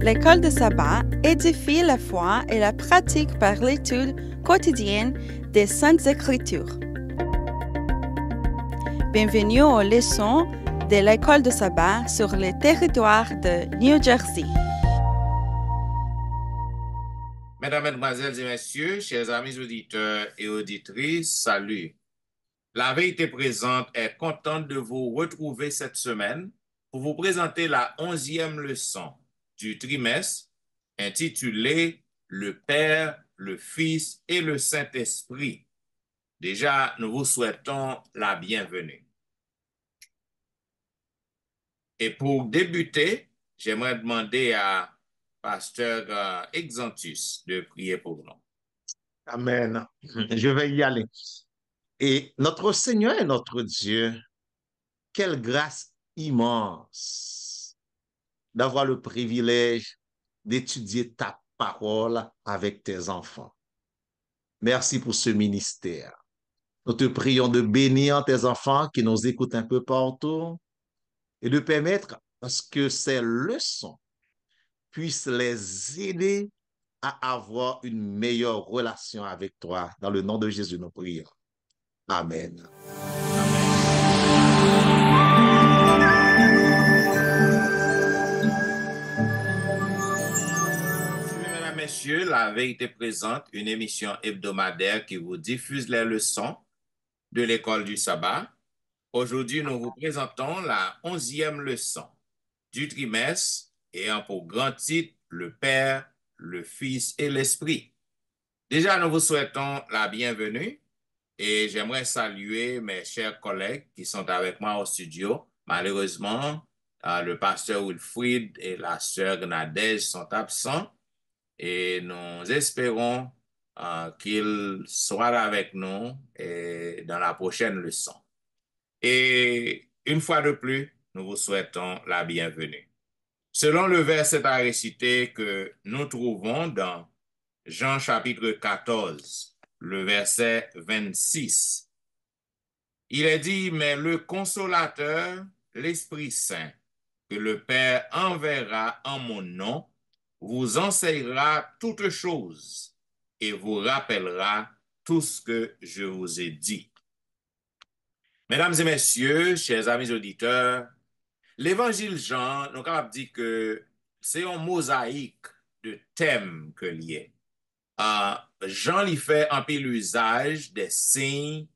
L'école de sabbat édifie la foi et la pratique par l'étude quotidienne des Saintes Écritures. Bienvenue aux leçons de l'école de sabbat sur le territoire de New Jersey. Mesdames, Mesdemoiselles et Messieurs, chers amis auditeurs et auditrices, salut. La Vérité Présente est contente de vous retrouver cette semaine pour vous présenter la 11e leçon du trimestre intitulée « Le Père, le Fils et le Saint-Esprit ». Déjà, nous vous souhaitons la bienvenue. Et pour débuter, j'aimerais demander à Pasteur Exantus de prier pour nous. Amen. Je vais y aller. Et notre Seigneur et notre Dieu, quelle grâce immense d'avoir le privilège d'étudier ta parole avec tes enfants. Merci pour ce ministère. Nous te prions de bénir tes enfants qui nous écoutent un peu partout et de permettre à ce que ces leçons puissent les aider à avoir une meilleure relation avec toi. Dans le nom de Jésus, nous prions. Amen. Mesdames, Messieurs, La Vérité Présente, une émission hebdomadaire qui vous diffuse les leçons de l'école du sabbat. Aujourd'hui, nous vous présentons la 11e leçon du trimestre ayant pour grand titre le Père, le Fils et l'Esprit. Déjà, nous vous souhaitons la bienvenue et j'aimerais saluer mes chers collègues qui sont avec moi au studio. Malheureusement, le pasteur Wilfried et la sœur Nadège sont absents et nous espérons qu'ils soient avec nous dans la prochaine leçon. Et une fois de plus, nous vous souhaitons la bienvenue. Selon le verset à réciter que nous trouvons dans Jean chapitre 14, le verset 26, il est dit, mais le consolateur, l'Esprit Saint, que le Père enverra en mon nom, vous enseignera toutes choses et vous rappellera tout ce que je vous ai dit. Mesdames et messieurs, chers amis auditeurs, l'évangile Jean, nous avons dit que c'est un mosaïque de thèmes que lié. Jean lui fait un peu l'usage des signes,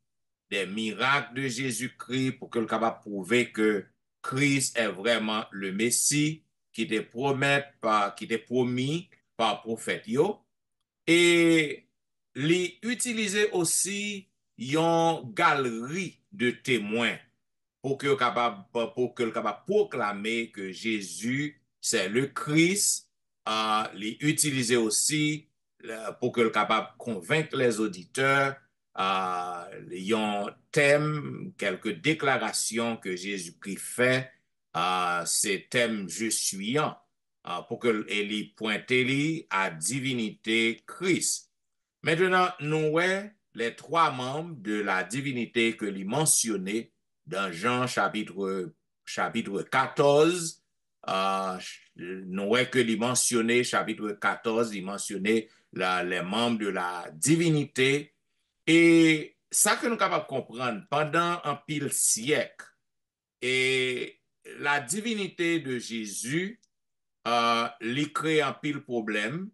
des miracles de Jésus-Christ pour que le capable prouver que Christ est vraiment le Messie qui était promis par prophète yo. Et il utilisait aussi une galerie de témoins pour que le capable proclamer que Jésus c'est le Christ. Il utilisait aussi pour que le capable convaincre les auditeurs. Il y a un thème, quelques déclarations que Jésus-Christ fait. Ces thèmes je suis pour que il pointe à divinité Christ. Maintenant, nous voyons les trois membres de la divinité que lui mentionnait dans Jean chapitre 14. Nous voyons que lui mentionnait chapitre 14, il mentionnait les membres de la divinité. Et ça que nous sommes capables de comprendre pendant un pile siècle, et la divinité de Jésus lui crée un pile problème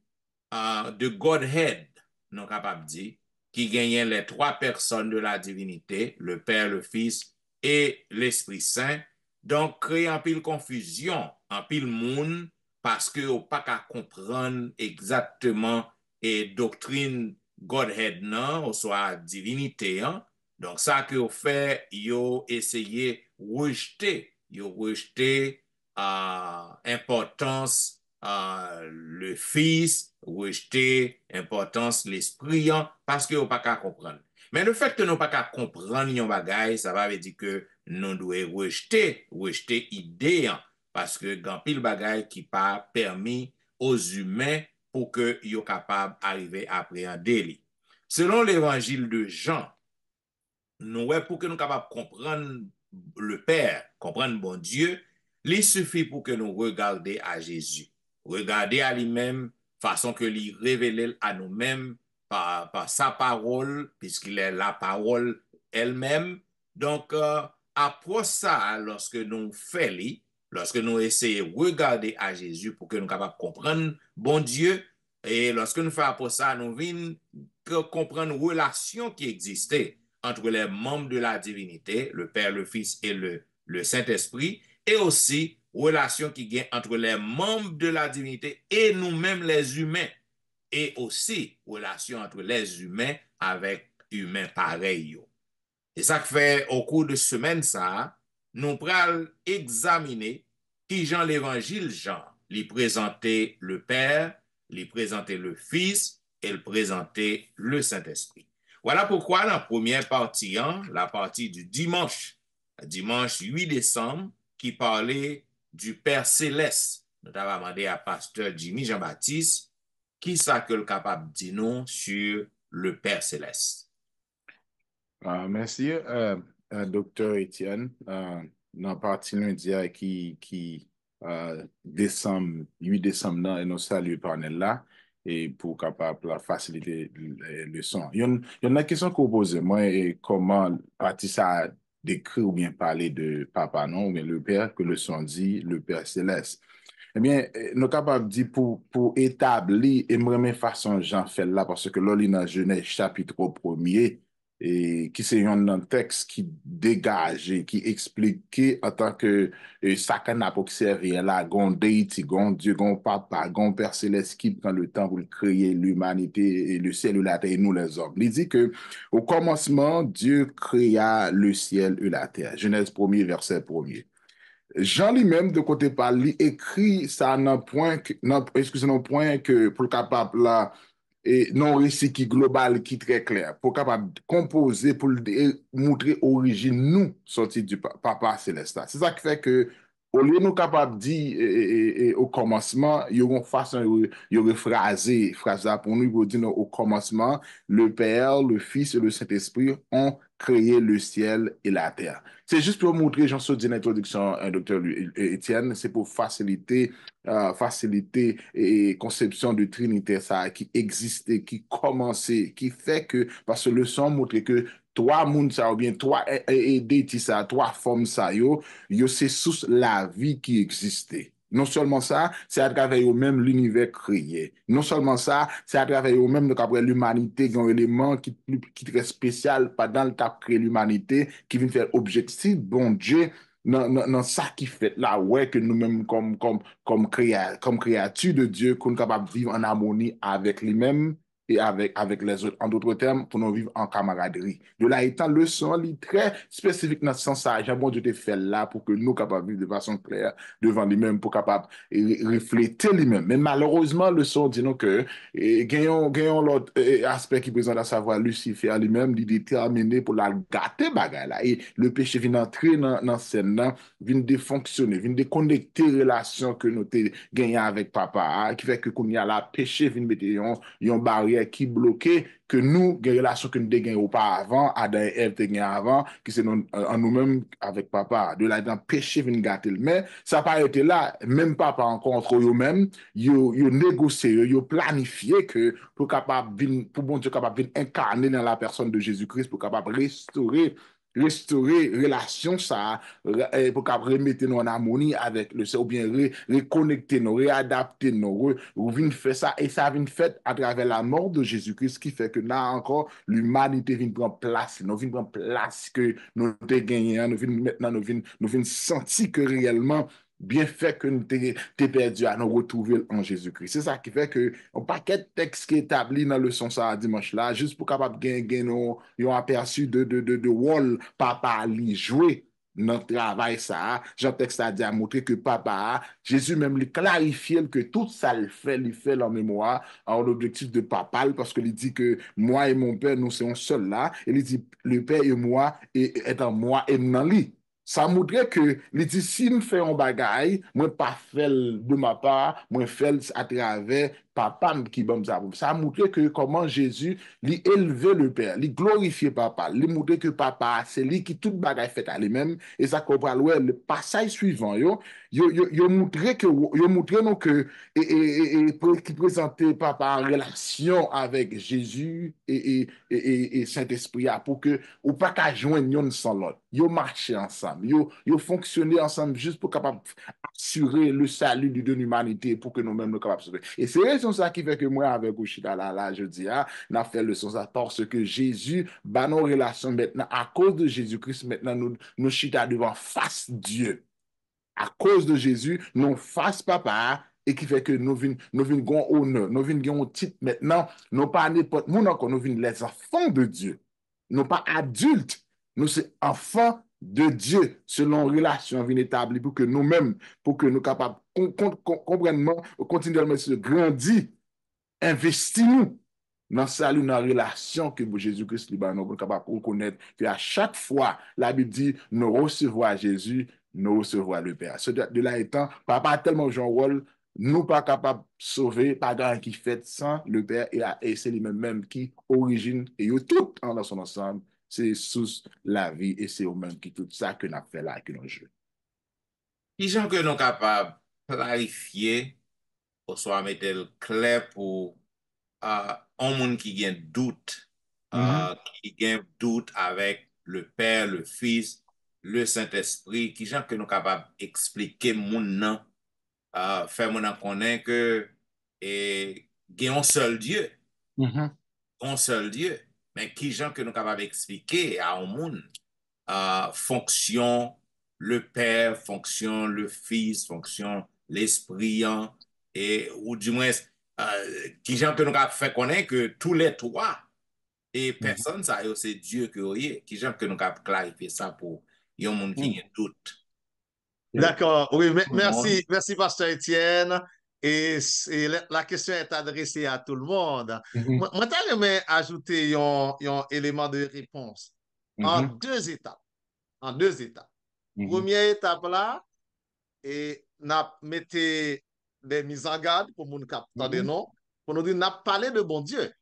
de Godhead, nous sommes capables de dire, qui gagnait les trois personnes de la divinité, le Père, le Fils et l'Esprit Saint. Donc, créer un pile confusion, un pile monde, parce que on pas qu'à comprendre exactement et doctrine Godhead non, ou soit divinité. Hein? Donc, ça que vous fait, vous essayez rejeter, importance le Fils, rejeter importance l'Esprit, hein, parce que vous pas qu'à comprendre. Mais le fait que nous pas qu'à comprendre yon bagay, ça va veut dire que nous devons rejeter idée, hein, parce que grand pile bagay qui pas permis aux humains pour que yo capable arriver à appréhender. Selon l'évangile de Jean, nous pour que nous capable comprendre le Père, comprendre bon Dieu, il suffit pour que nous regardions à Jésus. regarder à lui-même, façon que lui révèle à nous-mêmes par sa parole, puisqu'il est la parole elle-même. Donc, après ça, lorsque nous faisons, lorsque nous essayons de regarder à Jésus pour que nous soyons capables de comprendre bon Dieu, et lorsque nous faisons après ça, nous venons comprendre une relation qui existait entre les membres de la divinité, le Père, le Fils et le Saint-Esprit, et aussi relation qui gagne entre les membres de la divinité et nous-mêmes les humains, et aussi relation entre les humains avec humains pareils. Et ça fait au cours de semaine ça, nous prenons examiner qui Jean l'évangile Jean, lui présenter le Père, lui présenter le Fils et lui présenter le Saint-Esprit. Voilà pourquoi la première partie, la partie du dimanche 8 décembre, qui parlait du Père Céleste. Nous avons demandé à pasteur Jimmy Jean-Baptiste qui ça que le capable de dire non sur le Père Céleste. Merci, Dr. Etienne. Dans la partie lundi qui 8 décembre, là, et nous saluons par là, et pour capable faciliter le son. Il y a une question qu'on pose, moi, et comment partie ça décrit ou bien parler de papa, non, ou bien le Père, que le son dit, le Père Céleste. Eh bien, nous sommes capables de dire pour établir, et moi, même façon Jean fait là, parce que là, il y a dans Genèse chapitre 1er, et qui c'est un texte qui dégage, qui explique en tant que chacun n'a pas observé là, gon deity, gon Dieu, gon papa, gon Père Céleste qui prend le temps pour créer l'humanité et le ciel et la terre et nous les hommes. Il dit que au commencement, Dieu créa le ciel et la terre. Genèse 1er, verset 1er. Jean lui-même, de côté par lui, écrit ça dans point que pour le capable là, et non récit qui global, qui très clair, pour capable de composer, pour montrer origine nous, sorti du Papa Céleste. C'est ça qui fait que, au lieu de nous capable de dire au commencement, il y a une façon, il y a phrase là pour nous, il dire au commencement, le Père, le Fils et le Saint-Esprit ont créé le ciel et la terre. C'est juste pour montrer, j'en suis dit l'introduction, docteur Etienne, c'est pour faciliter et conception de Trinité ça qui existait, qui commençait, qui fait que, parce que le son montre que trois moun ça ou bien trois deity ça, trois formes ça yo c'est sous la vie qui existait. Non seulement ça, c'est à travers eux-mêmes l'univers créé. Non seulement ça, c'est à travers eux-mêmes après l'humanité qui ont un élément qui est très spécial pendant le temps créé l'humanité qui vient faire objectif bon Dieu dans ça qui fait là ouais que nous-mêmes comme créatures de Dieu qu'on est capable de vivre en harmonie avec lui-même et avec les autres. En d'autres termes, pour nous vivre en camaraderie. De là étant, le son est très spécifique dans ce sens-là. J'ai bon Dieu te fait là pour que nous capables de vivre de façon claire devant lui-même, pour capable refléter lui-même. Mais malheureusement, le son dit nous que gagnons l'autre aspect qui présente à savoir Lucifer lui-même, il est déterminé pour la gâter bagarre là. Et le péché vient entrer dans scène là, vient défonctionner, vient déconnecter relation que nous gagnons avec papa, qui fait que quand il y a la péché vient mettre une barrière qui bloquait que nous, les relations que nous avons auparavant, Adam et Ève te avant, qui c'est en nous-mêmes avec papa. De là, dans péché vient gâter. Mais ça n'a pas été là, même papa encore entre eux-mêmes, ils ont négocié, ils ont planifié que pour bon Dieu capable d'incarner dans la personne de Jésus-Christ, pour capable restaurer relation ça pour remettre nous en harmonie avec le Seigneur ou bien reconnecter nous, réadapter nous, vient faire ça et ça vient fait à travers la mort de Jésus-Christ qui fait que là encore l'humanité vient prendre place, nous vient prendre place que nous avons gagné, nous vient maintenant nous vient sentir que réellement bien fait que nous t'es perdu à nous retrouver en Jésus-Christ. C'est ça qui fait que un paquet de textes qui est établi dans le son ça dimanche là, juste pour capable gagner un aperçu de rôle papa ali jouer dans le travail ça. Jean texte a dit à montrer que papa, Jésus même lui clarifié que tout ça il fait en mémoire en objectif de papa parce que il dit que moi et mon père nous sommes seuls là et il dit le père et moi est en moi et dans lui. Ça montrait que, il dit, si nous faisons un bagay, moi pas fait de ma part, moi fait à travers papa qui bon ça. Ça montrait que comment Jésus, lui élevait le Père, lui glorifiait papa, lui montrait que papa, c'est lui qui tout bagay fait à lui-même, et ça comprend, ouais, le passage suivant, yo montré nous que qui présentait papa en relation avec Jésus et Saint-Esprit pour que ou pas qu'à joindre yon sans l'autre. Yo marché ensemble, yo fonctionné ensemble juste pour capable assurer le salut de l'humanité pour que nous-mêmes nous capables de sauver. Et c'est raison ça qui fait que moi avec Ouchita là je dis n'a fait le sens ça parce que Jésus bah nos relations maintenant à cause de Jésus-Christ maintenant nous chita devant face Dieu. À cause de Jésus, nous face papa et qui fait que nous venons gon honneur, nous venons gon titre maintenant, nous pas n'importe monde encore, nous venons les enfants de Dieu. Nous pas adultes, nous c'est enfants de Dieu selon relation vient établie pour que nous-mêmes, pour que nous capables comprendre, continuellement se grandir, investir nous dans salut, dans la relation que Jésus-Christ nous sommes capables de reconnaître qu'à chaque fois, la Bible dit, nous recevons Jésus, nous recevons le Père. De là étant, papa a tellement joué un rôle, nous pas capables de sauver, pas grand qui fait sans le Père, et c'est lui-même qui origine, et tout dans son ensemble, c'est sous la vie, et c'est eux-mêmes qui tout ça que nous avons fait là, que nous jouons. Qui gens que nous capables de clarifier, ou soit mettre le clair pour un monde qui a doute, qui a doute avec le Père, le Fils, le Saint-Esprit, qui gens que nous capables d'expliquer mon nom, faire mon nom connaître que il y a un seul Dieu, un seul Dieu, mais qui gens que nous capables d'expliquer à un monde fonction le Père, fonction le Fils, fonction l'Esprit, et ou du moins qui gens que nous avons fait connaître que tous les trois et personne ça c'est Dieu que vous voyez qui gens que nous avons clarifié ça pour y a un monde qui a doute. D'accord, oui, merci Pasteur Étienne. Et la question est adressée à tout le monde. Moi, j'aimerais ajouter un élément de réponse en deux étapes. En deux étapes. Première étape là, et n'a mettez des mises en garde pour nous capter des noms, pour nous dire n'a parlé de bon Dieu.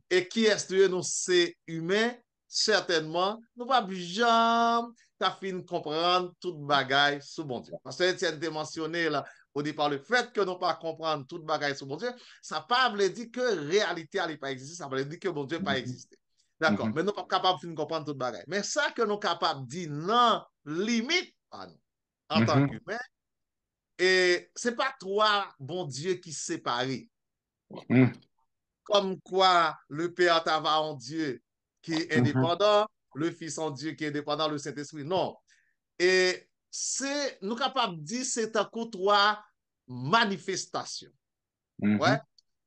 Et qui est Dieu nous c'est humain, certainement, nous pas jamais qu'à fin comprendre toute bagaille sous bon Dieu. Parce que Étienne a mentionné là au départ le fait que nous pas comprendre toute bagaille sous bon Dieu, ça pas veut dire que réalité n'a pas existé, ça veut dire que bon Dieu pas existé. D'accord, mais nous ne sommes pas capables de comprendre toute bagaille. Mais ça que nous sommes capables de dire non, limite à nous, en tant qu'humains, et ce n'est pas toi, bon Dieu, qui séparé. Comme quoi le Père t'ava en Dieu qui est indépendant, le Fils en Dieu qui est indépendant, le Saint-Esprit, non. Et c'est, nous capables de dire, c'est un coup trois manifestations. Ouais?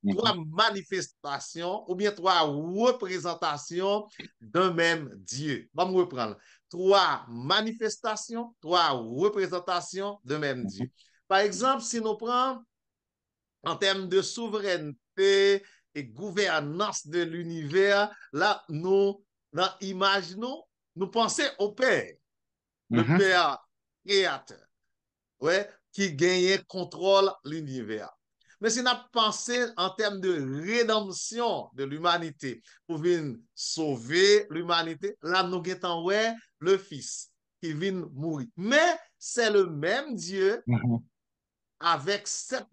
Trois manifestations ou bien trois représentations d'un même Dieu. Vamos reprendre. Trois manifestations, trois représentations d'un même Dieu. Par exemple, si nous prenons en termes de souveraineté et gouvernance de l'univers, là, nous imaginons, nous pensons au Père, le Père créateur, ouais, qui gagne contrôle l'univers. Mais si nous pensons en termes de rédemption de l'humanité pour venir sauver l'humanité, là, nous avons ouais, le Fils qui vient mourir. Mais c'est le même Dieu avec cette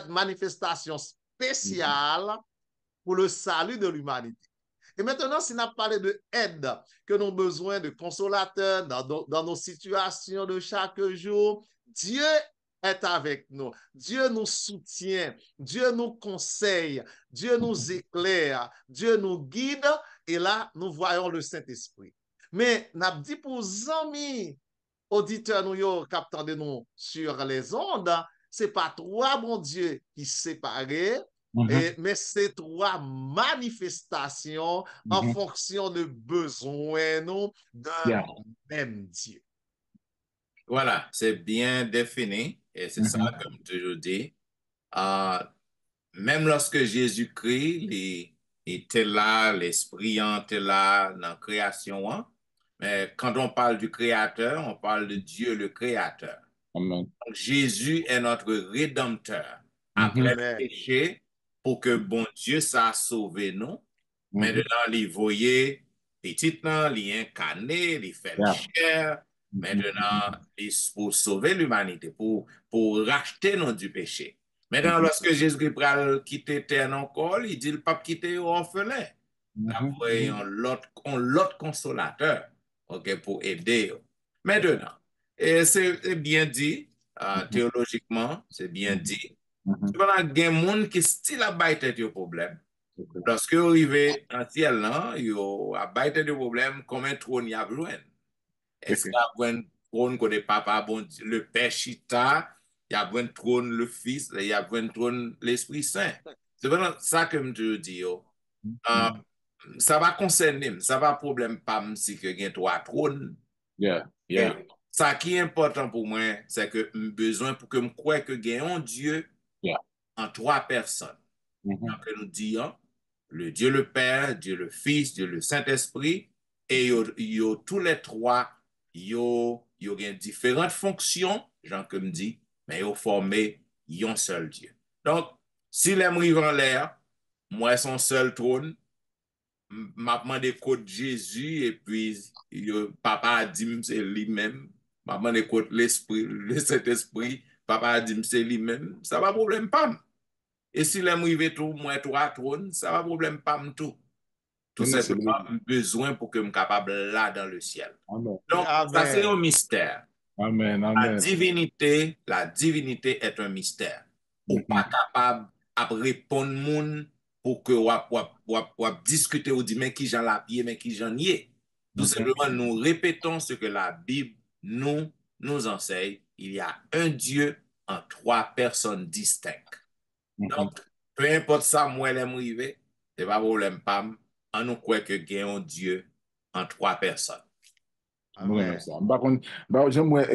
manifestation spéciale pour le salut de l'humanité. Et maintenant, si nous parlons de aide, que nous avons besoin de consolateurs dans nos situations de chaque jour, Dieu est avec nous. Dieu nous soutient, Dieu nous conseille, Dieu nous éclaire, Dieu nous guide, et là, nous voyons le Saint-Esprit. Mais, n'a dit pour amis, auditeurs nous captant de nous sur les ondes, c'est pas trois bon Dieu qui séparent, mais c'est trois manifestations en fonction de besoins nous d'un même Dieu. Voilà, c'est bien défini et c'est ça comme toujours dit. Même lorsque Jésus-Christ il était là, l'Esprit était là dans la création, mais quand on parle du Créateur, on parle de Dieu le Créateur. Amen. Donc, Jésus est notre Rédempteur. Après le péché, pour que bon Dieu ça sauve nous. Maintenant, il voyait petit, il incarné, il fait chair, Maintenant, pour sauver l'humanité, pour racheter nous du péché. Maintenant, lorsque Jésus pral quitter terre encore, il dit le pape quitter orphelin. Après, on l'autre consolateur, ok, pour aider. Maintenant, et c'est bien dit, théologiquement, c'est bien dit. Cependant, il y a des gens qui style à bailler des problèmes. Lorsque vous arrivez en ciel, là, vous avez des problèmes, combien de trône il y a besoin? Est-ce qu'il y a un trône que le papa, bon, le Père Chita, il y a un trône le Fils, il y a un trône l'Esprit Saint. C'est vraiment ça que je te dis. Ça va concerner, ça va problème pas si que y a trois trônes. Yeah, Et yeah, ça qui est important pour moi, c'est que j'ai besoin pour que je croie que y a un Dieu yeah. en trois personnes. Donc, nous disons le Dieu le Père, Dieu le Fils, Dieu le Saint-Esprit, et tous les trois, ils ont différentes fonctions, Jean comme dit, mais ils ont formé un seul Dieu. Donc, si les arrivent en l'air, moi, son seul trône, m'a demandé code Jésus, et puis papa a dit c'est lui-même, m'a demandé code l'Esprit, le Saint-Esprit, papa a dit c'est lui-même, ça va problème pas. Et si l'aime arrive tout, moi, trois trônes, ça va problème pas tout. Tout Non, c'est simplement, lui. besoin pour que je sois capable là dans le ciel. Amen. Donc, ça, c'est un Amen. mystère. Amen, La amen. divinité est un mystère. Ou pas capable de répondre moun pour que ou discuter ou dire mais qui j'en la pied, mais qui j'en y est. Tout simplement, nous répétons ce que la Bible nous enseigne. Il y a un Dieu en trois personnes distinctes. Donc, peu importe ça, moi, l'aime arriver, c'est pas problème, pam, on nous croit que il y a un Dieu en trois personnes. Amen. Par contre, j'aimerais,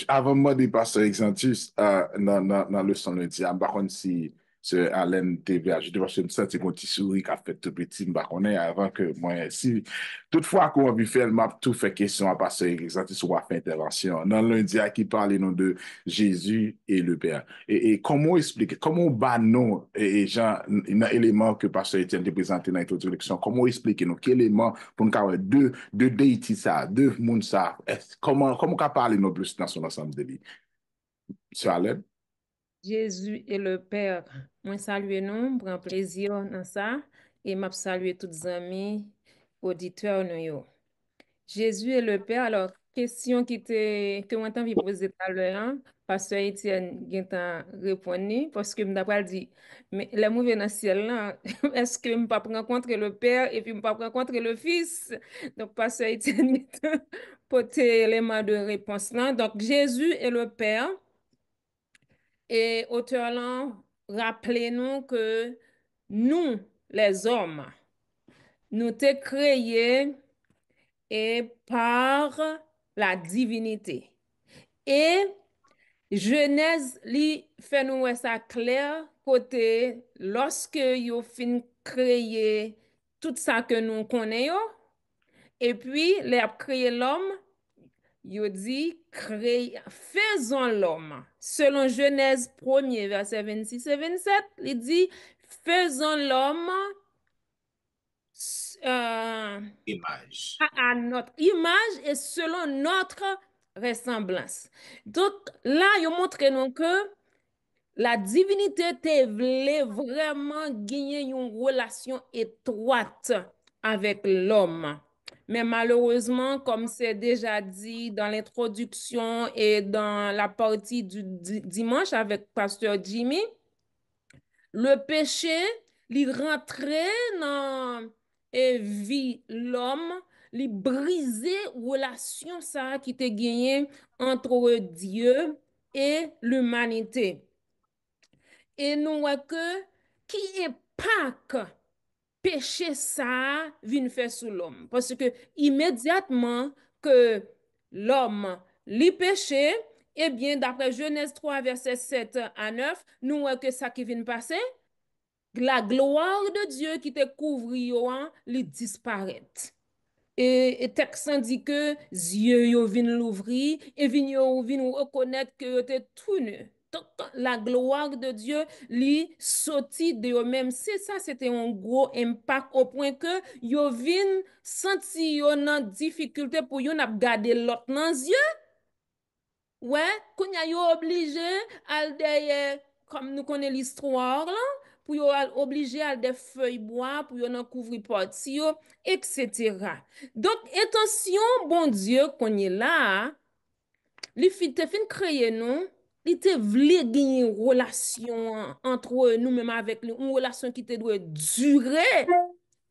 avant moi de passer Exantus dans le son lundi, par contre, si ce Alain TVA, je dois se sentir un petit sourire qui a fait tout petit, par contre, avant que moi, si toutefois qu'on a vu faire, m'a tout fait question à passer Exantus ou à faire intervention. Dans lundi, qui parle non de Jésus et le Père. Et comment expliquer, comment bah non, et genre, un élément que pasteur Etienne te présenté dans l'introduction, comment expliquer nous, quel élément pour nous avoir deux déités ça, deux mondes ça, comment qu'on parler non plus dans son ensemble de vie. Monsieur Alain? Jésus et le Père, moi saluer nous, prend plaisir dans ça, et m'a saluer tous les amis, auditeurs nous yo. Jésus et le Père, alors, question que moi t'envie poser tout à l'heure, hein, pasteur Étienne Guintan répondu, parce que m'd'après dit, mais les mauvais dans le ciel là, est-ce que m'pas rencontrer le Père et puis m'pas rencontrer le Fils? Donc, pasteur Étienne Guintan, porter l'élément de réponse là. Donc, Jésus et le Père, et auteur là, rappelez-nous que nous, les hommes, nous t'es créés et par la divinité. Et Genèse li fait nous ça clair côté lorsque yo fin créer tout ça que nous connaissons et puis les a créé l'homme yo dit faisons l'homme selon Genèse 1er verset 26 et 27 il dit faisons l'homme Image. à notre image et selon notre ressemblance. Donc là, il montre nous que la divinité te voulait vraiment gagner une relation étroite avec l'homme. Mais malheureusement, comme c'est déjà dit dans l'introduction et dans la partie du dimanche avec Pasteur Jimmy, le péché, il rentrait dans la vie l'homme, il brisait relation ça qui était gagné entre Dieu et l'humanité. Et nous voyons que qui impact péché ça vient faire sur l'homme. Parce que immédiatement que l'homme li péché, eh bien, d'après Genèse 3, verset 7 à 9, nous voyons que ça qui vient passer, la gloire de Dieu qui te couvre, li disparaît. Et texte dit que yeux yo vin l'ouvrir et vin yo vin reconnaître que yo te tout nu. Donc, la gloire de Dieu lui sorti de eux-mêmes. C'est ça, c'était un gros impact au point que yo vin senti yo nan difficulté pour yo n'a garder l'autre dans yeux. Ouais, qu'on y a yo obligé al derrière, comme nous connaissons l'histoire là, pour yo al obligé al des feuilles bois pour yo nan couvrir porte yo, etc. Donc, attention, bon Dieu, qu'on y est là, li te fin créer nous, li te vle gagner une relation entre nous-mêmes avec lui, une relation qui te doit durer.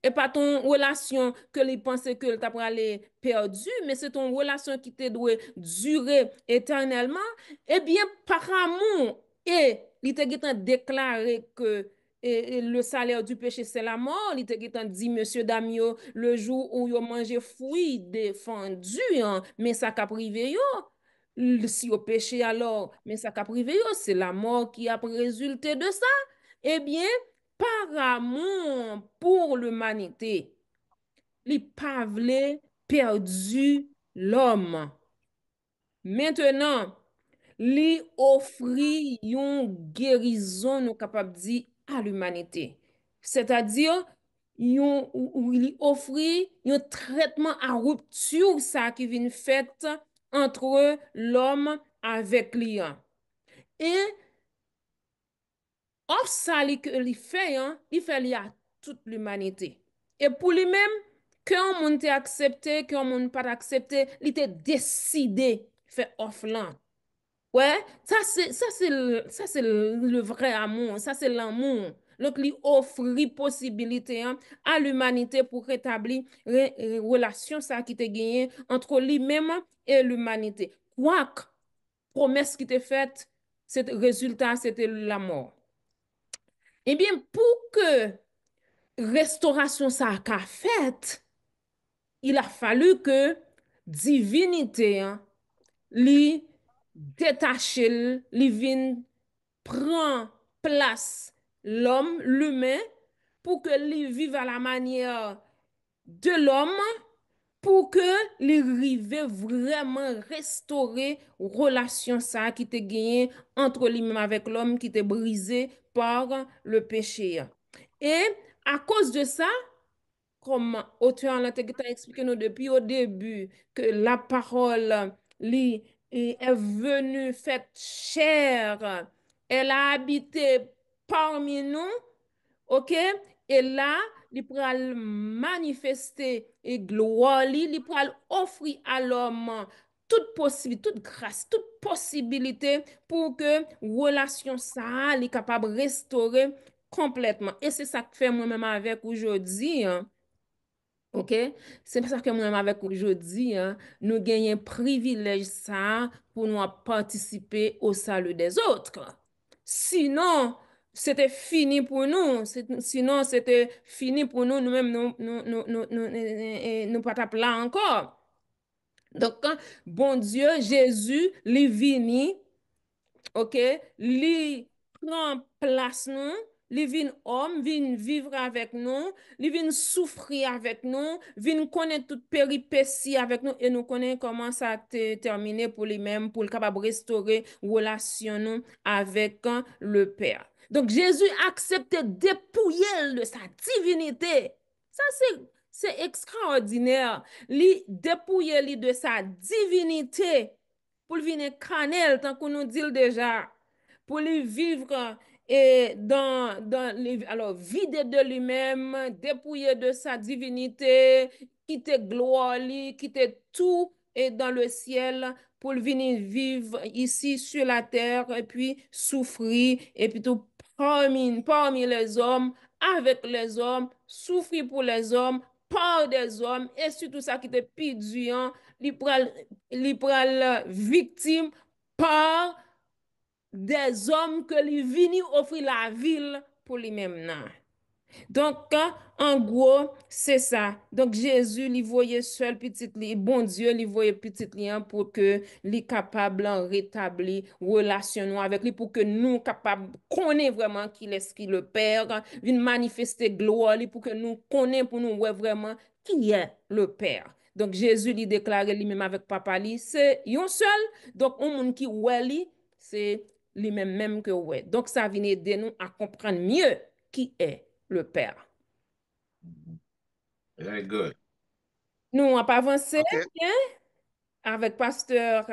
Et pas ton relation que les pensait que tu as aller perdu, mais c'est ton relation qui te doit durer éternellement. Eh bien, par amour, et il te déclaré que le salaire du péché, c'est la mort. Il te dit, monsieur Damio, le jour où vous mangez fruits défendus, hein, mais ça qu'a privé yo. Si au péché alors, mais ça qu'a privé yo, c'est la mort qui a résulté de ça. Eh bien, par amour pour l'humanité, li pa vle perdu l'homme. Maintenant, li offri yon guérison nous capable di à l'humanité. C'est-à-dire, li offri yon traitement à rupture ça qui vient fait entre l'homme avec lui. Et offre ça li fait, hein, il fait li à toute l'humanité. Et pour lui-même, quand on t'a accepté, quand on pas accepté, il t'a décidé faire offre là. Ouais, ça c'est le vrai amour, ça c'est l'amour. Donc, il offre possibilité hein, à l'humanité pour rétablir relation ça qui t'a gagné entre lui-même et l'humanité. Quoique, promesse qui t'est faite, c'est résultat, c'était la mort. Eh bien, pour que restauration ça a fait, il a fallu que divinité hein, li détache, li vin prend place l'homme, l'humain, pour que li vive à la manière de l'homme, pour que li rive vraiment restaurer relation ça qui te gagné entre lui-même avec l'homme qui était brisé par le péché. Et à cause de ça, comme auteur l'a expliqué nous depuis au début, que la parole li, est venue faite chair, elle a habité parmi nous, ok? Et là, il pral manifester et gloire, il pral offrir à l'homme toute possibilité, toute grâce, toute possibilité pour que relation ça, il capable de restaurer complètement. Et c'est ça que fait moi-même avec aujourd'hui, hein. OK? C'est ça que moi-même avec aujourd'hui, hein, nous gagnons privilège ça pour nous participer au salut des autres. Sinon, c'était fini pour nous. Sinon, c'était fini pour nous, nous-mêmes, nous pas là encore. Donc, bon Dieu, Jésus, li vini, ok, li prend place nous, li vin homme, vin vivre avec nous, li vin souffrir avec nous, vin connaître toute péripétie avec nous et nous connaît comment ça a terminé pour lui-même, pour le capable restaurer relation nous avec le Père. Donc Jésus accepte dépouiller de sa divinité. Ça c'est extraordinaire. Li dépouiller li de sa divinité pour venir canel tant qu'on nous dit déjà pour lui vivre et alors vide de lui-même, dépouillé de sa divinité, quitter gloire, quitter tout et dans le ciel pour venir vivre ici sur la terre et puis souffrir et puis tout parmi les hommes, avec les hommes, souffrir pour les hommes, par des hommes et surtout ça qui était pire, hein, li pral victime par des hommes que lui vini offrir la ville pour lui-même. Donc, en gros, c'est ça. Donc, Jésus, lui voyait seul petit li, bon Dieu, lui voyait petit li pour que lui capable de rétablir relation avec lui, pour que nous capables connaître vraiment qu'il est qui le Père, vient manifester gloire pour que nous connaissions pour nous ouais vraiment qui est le Père. Donc, Jésus lui déclarait lui-même avec papa, c'est un seul. Donc, un monde qui ouais c'est lui-même même que ouais. Donc, ça vient aider nous à comprendre mieux qui est le Père. Very good. Nous, on va avancer OK. bien avec pasteur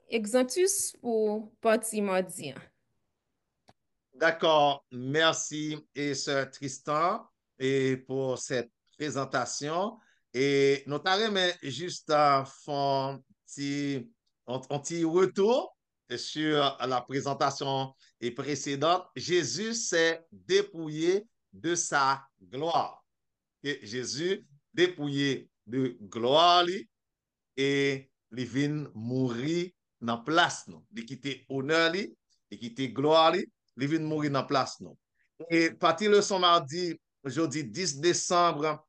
Exantus pour partie mardi. D'accord. Merci, et Sœur Tristan, et pour cette présentation. Et nous t'arrêtons juste à faire un petit retour sur la présentation précédente. Jésus s'est dépouillé de sa gloire. Et Jésus dépouillé de gloire li, et il vient mourir dans place nous. Il quitte honneur li, il quitte gloire li, il vient mourir dans place nous. Et partir le son mardi, jeudi 10 décembre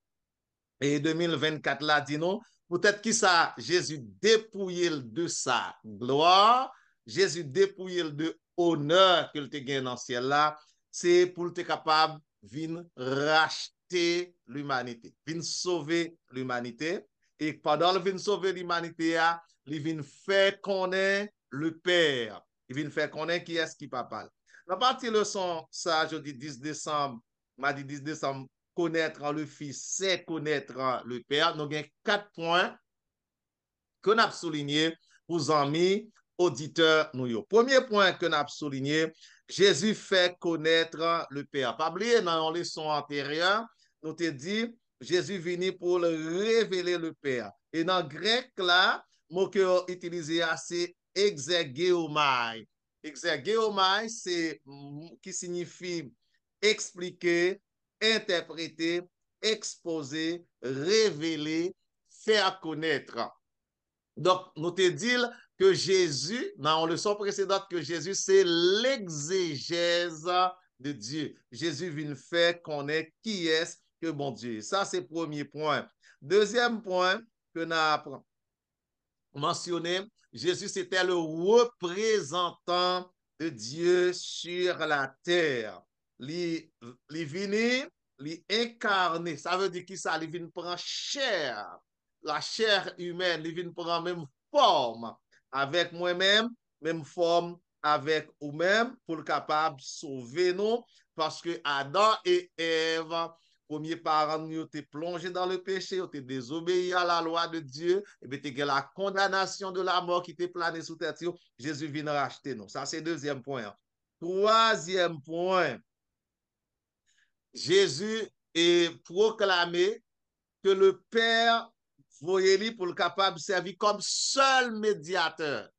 et 2024 là, dit nous, peut-être qui ça, Jésus dépouillé de sa gloire, Jésus dépouillé de honneur qu'il te gagne dans le ciel là, c'est pour être capable de racheter l'humanité, de sauver l'humanité. Et pendant le vin sauver l'humanité, il vient faire connaître le Père. Il vient faire connaître qui est-ce qui papa. La partie leçon, ça, jeudi 10 décembre, mardi 10 décembre, connaître le Fils, c'est connaître le Père. Nous avons 4 points que nous avons soulignés pour les amis auditeurs. Premier point que nous avons souligné, Jésus fait connaître le Père. Pas oublier, dans la leçon antérieure, nous te dit, Jésus venu pour révéler le Père. Et dans le grec, là, le mot que utilisé, c'est exergeomai. Exergeomai, c'est qui signifie expliquer, interpréter, exposer, révéler, faire connaître. Donc, nous te disons que Jésus, dans la leçon précédente, que Jésus, c'est l'exégèse de Dieu. Jésus vient faire connaître qui est que bon Dieu. Ça, c'est le premier point. Deuxième point que nous avons mentionné, Jésus, c'était le représentant de Dieu sur la terre. Il vient, il incarné. Ça veut dire qui ça? Il vient prendre chair. La chair humaine, il vient prendre même forme avec moi-même, même forme avec vous-même pour capable sauver nous parce que Adam et Ève, premiers parents, nous étaient plongés dans le péché, ils étaient désobéis à la loi de Dieu, et bien, tu as la condamnation de la mort qui était planée sous terre. Jésus vient racheter nous. Ça, c'est le deuxième point. Troisième point, Jésus est proclamé que le Père voyait pour le capable de servir comme seul médiateur.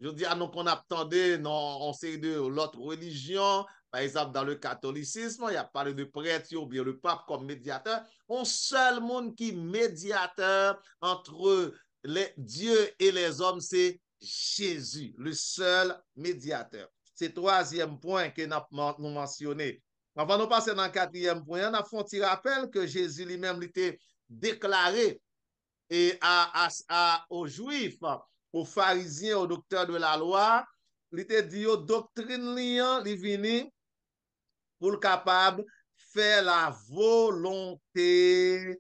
Je dis à nous qu'on attendait dans série de l'autre religion, par exemple dans le catholicisme, il y a parlé de prêtre ou bien le pape comme médiateur. Un seul monde qui est médiateur entre les dieux et les hommes, c'est Jésus, le seul médiateur. C'est le troisième point que nous mentionné. Avant de passer dans le quatrième point, on a fait un petit rappel que Jésus lui-même était déclaré et aux Juifs, aux pharisiens, aux docteurs de la loi, il était dit aux doctrines liant, il venu pour le capable faire la volonté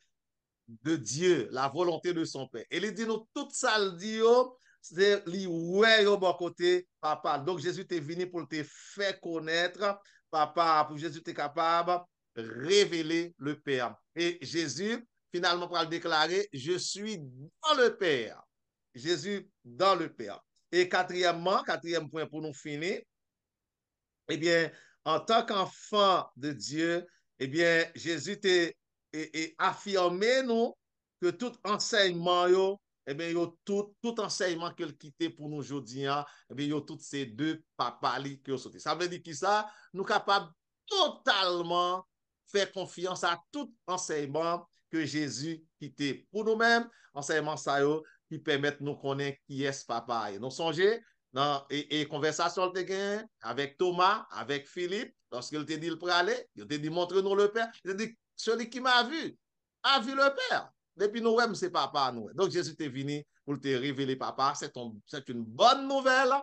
de Dieu, la volonté de son Père. Et il dit nous tout ça le dit c'est lui ouais au bon côté papa. Donc Jésus est venu pour te faire connaître papa, pour Jésus est capable de révéler le Père. Et Jésus finalement pour le déclarer, je suis dans le Père. Jésus dans le Père. Et quatrième point pour nous finir, eh bien, en tant qu'enfant de Dieu, eh bien, Jésus t'a affirmé nous que tout enseignement, eh bien, tout enseignement qu'il quittait pour nous aujourd'hui, eh bien, toutes ces deux papas qui ont sauté. Ça veut dire que ça, nous sommes capables totalement faire confiance à tout enseignement que Jésus quittait pour nous-mêmes, enseignement ça qui permettent de nous connaître qui est ce papa. Et nous songez, et conversation avec Thomas, avec Philippe, lorsqu'il te dit le aller, il te dit montre-nous le Père. Il te dit celui qui m'a vu a vu le Père. Depuis nous même c'est papa nous. Donc Jésus est venu pour te révéler papa. C'est une bonne nouvelle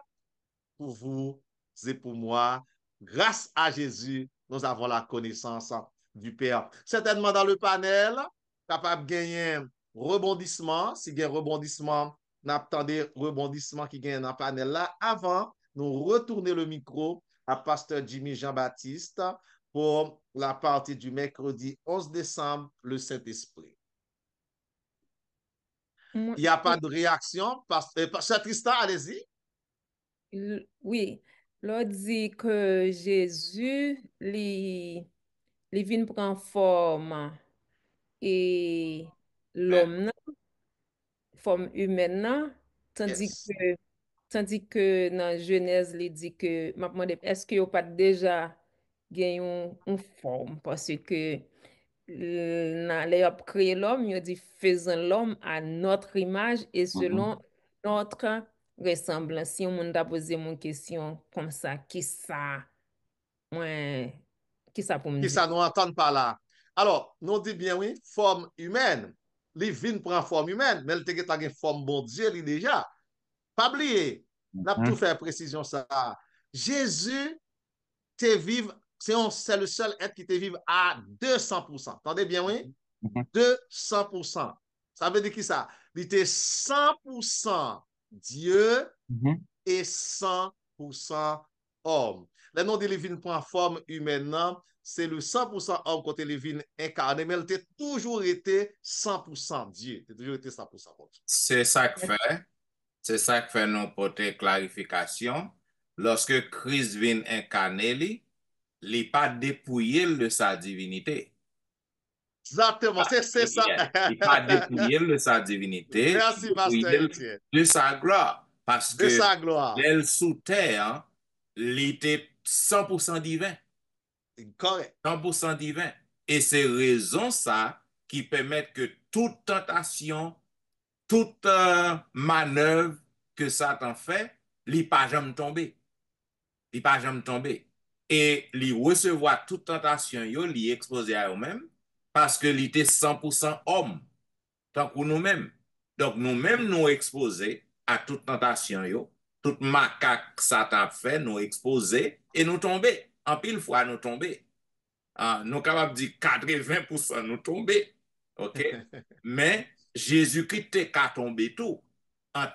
pour vous et pour moi. Grâce à Jésus, nous avons la connaissance du Père. Certainement dans le panel, capable de gagner rebondissement. Si il y a rebondissement, n'attendez rebondissement qui gagne dans le panel là avant nous retourner le micro à Pasteur Jimmy Jean-Baptiste pour la partie du mercredi 11 décembre, le Saint-Esprit. Il n'y a pas de réaction. Pasteur Tristan, allez-y. Oui, l'on dit que Jésus, li vin prend forme et l'homme, nan, forme humaine, nan, Yes. tandis que dans Genèse, il dit que, m'a demandé, est-ce que vous pas déjà gagné une forme? Parce que dans les a créé l'homme, il dit faisons l'homme à notre image et selon notre ressemblance. Si on m'a posé mon question comme ça, moi, qui ça pour me Qui dire? ça nous entend par là? Alors, nous dit bien oui, forme humaine. Les vins prend forme humaine, mais il a une forme bon Dieu déjà. Pas oublier, n'a tout fait précision ça. Jésus te vive, c'est le seul être qui te vive à 200%. Entendez bien, oui? 200%. Ça veut dire qui ça? Il était 100% Dieu et 100% homme. Le nom de Lévin prend forme humaine, c'est le 100% homme côté Lévin incarné, mais il a toujours été 100% Dieu. Il a toujours été 100% homme. C'est ça que fait. C'est ça que fait nous porter clarification. Lorsque Christ vient incarner, il n'est pas dépouillé de sa divinité. Exactement, c'est ça. Il n'est pas dépouillé de sa divinité, Merci, Pasteur Etienne. de sa gloire. Parce De que sa gloire. l'aile sous terre, il était 100% divin. Correct. 100% divin. Et c'est raison ça qui permet que toute tentation, toute manœuvre que Satan fait, il n'est pas jamais tombé. Il n'est pas jamais tombé. Et il recevoir toute tentation, il est exposé à eux-mêmes parce que il était 100% homme, tant que nous-mêmes. Donc nous-mêmes nous exposés à toute tentation, toute macaque Satan fait, nous exposés et nous tomber. En pile fois, nous tomber. Nous capables de dire 80% nous tomber. OK? Mais Jésus-Christ est qu'à tomber tout en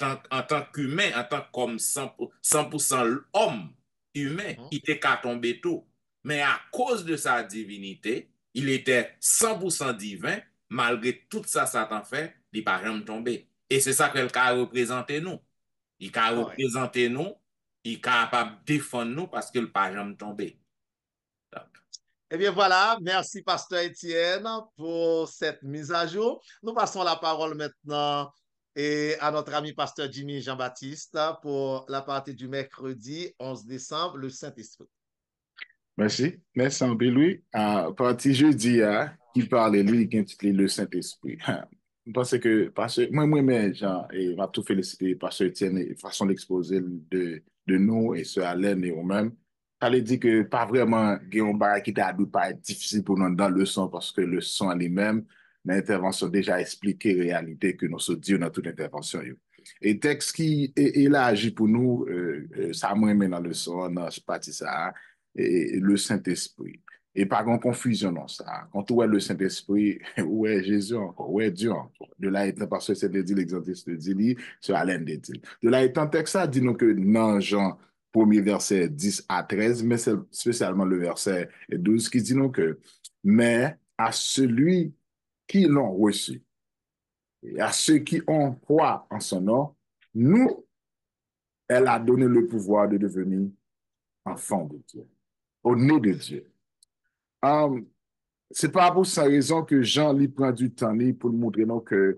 tant qu'humain, en tant qu'homme 100% homme humain, il était qu'à tomber tout. Mais à cause de sa divinité, il était 100% divin, malgré tout ça, Satan fait, il n'a pas jamais tombé. Et c'est ça qu'il a représenté nous. Il a représenté nous, il est capable de défendre nous parce qu'il n'a pas jamais tombé. Eh bien voilà, merci Pasteur Etienne pour cette mise à jour. Nous passons la parole maintenant à notre ami Pasteur Jimmy Jean-Baptiste pour la partie du mercredi 11 décembre, le Saint-Esprit. Merci. Merci en Louis. Partie jeudi, qui parle, lui, qui intitulé le Saint-Esprit. Parce que moi, Jean, et m'a tout félicité Pasteur Etienne et façon d'exposer de nous et ce Alain et eux-mêmes. Elle dit que pas vraiment Guillaume Barra qui t'a dû pas être difficile pour nous dans le son parce que le son en lui-même, l'intervention déjà expliqué réalité que nous sommes dit dans toute intervention. Et texte qui est là agi pour nous, ça m'a dans le son, dans ce parti ça, et le Saint-Esprit. Et pas de confusion dans ça. Quand on voit le Saint-Esprit, où est Jésus encore, où est Dieu encore. De là étant, parce que c'est dit l'exercice de dit, c'est Alain de dit. De là étant, texte ça dit nous que dans Jean, premier verset 10 à 13, mais c'est spécialement le verset 12 qui dit nous que, mais à celui qui l'ont reçu, et à ceux qui ont croit en son nom, nous, elle a donné le pouvoir de devenir enfants de Dieu, au nez de Dieu. C'est pas pour sa raison que Jean lui prend du temps pour nous montrer nous que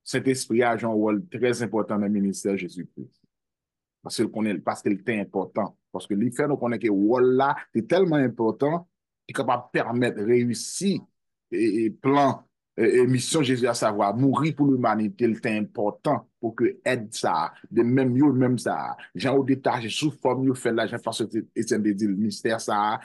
cet esprit a un rôle très important dans le ministère de Jésus-Christ. Parce qu'il était important. Parce que lui fait nous connaître que rôle là est tellement important qu'il est capable de permettre réussir et plan et mission Jésus à savoir mourir pour l'humanité, il était important pour que aide ça, de même ça, Jean au détaché sous forme fait l'argent parce que Étienne dit le mystère ça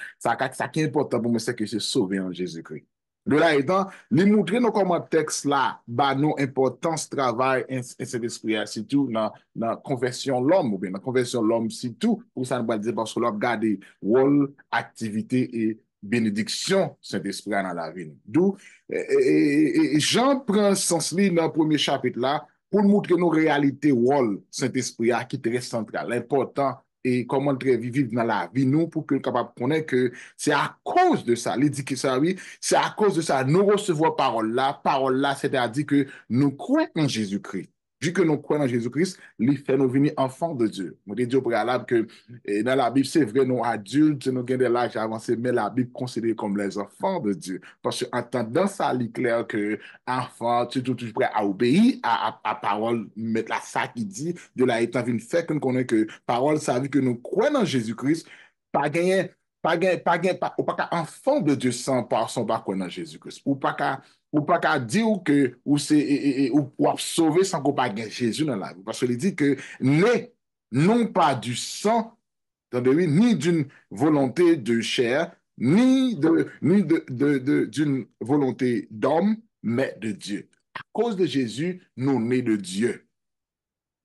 qui est important pour moi c'est que c'est sauvé en Jésus-Christ. De là étant, lui montrer nous comment texte là, bah nous importance travail et cet esprit surtout dans conversion l'homme ou bien dans conversion l'homme surtout pour ça nous va dire parce que l'homme garde rôle, activité et bénédiction Saint-Esprit dans la vie. D'où Jean prend ce sens-là dans le premier chapitre là pour montrer nos réalités rôle Saint-Esprit qui est très central, important et comment vivre dans la vie, nous, pour que nous capable de connaître que c'est à cause de ça. Il dit que ça, oui, c'est à cause de ça. Nous recevons parole là, c'est-à-dire que nous croyons en Jésus-Christ. Vu que nous croyons en Jésus-Christ, il fait nous venir enfants de Dieu. On dit au préalable que dans la Bible, c'est vrai, nous adultes, nous avons de l'âge avancé, mais la Bible considère comme les enfants de Dieu. Parce qu'en entendant ça, il est clair que enfant, tu es toujours prêt à obéir à parole, mettre la ça qui dit, de la étant une fait que nous connaissons que parole, ça veut que nous croyons en Jésus-Christ, pas gagner, ou pas qu'à enfant de Dieu sans par son pas croire en Jésus-Christ. Ou pas qu'à dire que, ou c'est, ou sauver sans qu'on pas gagner Jésus dans la vie. Parce qu'il dit que, non pas du sang, ni d'une volonté de chair, d'une volonté d'homme, mais de Dieu. À cause de Jésus, nous nés de Dieu.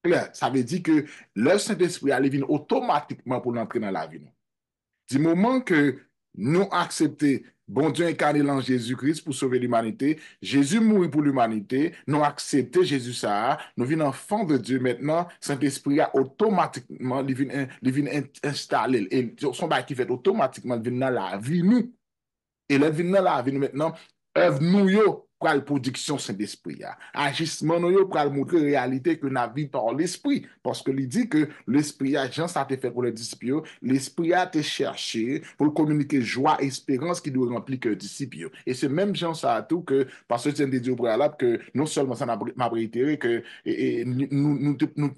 Claire, ça veut dire que le Saint-Esprit allait venir automatiquement pour l'entrer dans la vie. Du moment que nous acceptons bon Dieu incarné en Jésus-Christ pour sauver l'humanité, Jésus mourit pour l'humanité, nous acceptons Jésus ça, nous venons enfants de Dieu maintenant, Saint-Esprit a automatiquement, il vient installer, et son bail qui fait automatiquement, il vient dans la vie nous. Et là, vient dans la vie nous maintenant, œuvre nous yo, pour la production Saint-Esprit. Agissement nous pour montrer la réalité que nous vivons par l'Esprit. Parce que il dit que l'Esprit a, Jean, ça a été fait pour les disciples, l'Esprit a été cherché pour communiquer joie et espérance qui doit remplir que les disciples. Et c'est même Jean, ça a tout que, parce que c'est dit au préalable que non seulement ça m'a réitéré que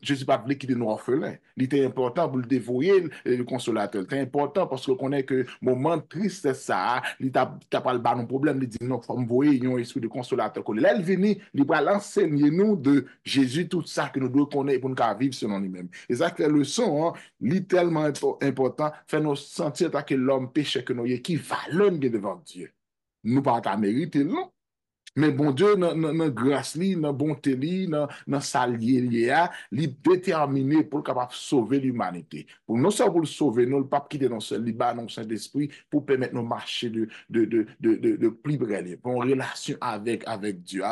Jésus pas voulu quitter nos orphelins. Il était important pour le dévoyer le consolateur. C'était important parce qu'on connaît que moment triste ça, il t'a pas le bon problème, il dit non, faut me voyer un esprit de consolateur. Là, il vient, il va l'enseigner nous de Jésus, tout ça que nous devons connaître pour nous vivre selon lui-même. Et ça, que la leçon, tellement important, fait nous sentir que l'homme péché que nous y qui valeur devant Dieu. Nous pas qu'à mériter, non. Mais bon Dieu, dans grâce li, dans bonté li, dans salier li a, li déterminé pour capable sauver l'humanité. Pour non seulement pour le sauver, nous le pas quitter dans ce liban, dans Saint-Esprit, pour permettre nous marcher de plus près, pour une relation avec Dieu,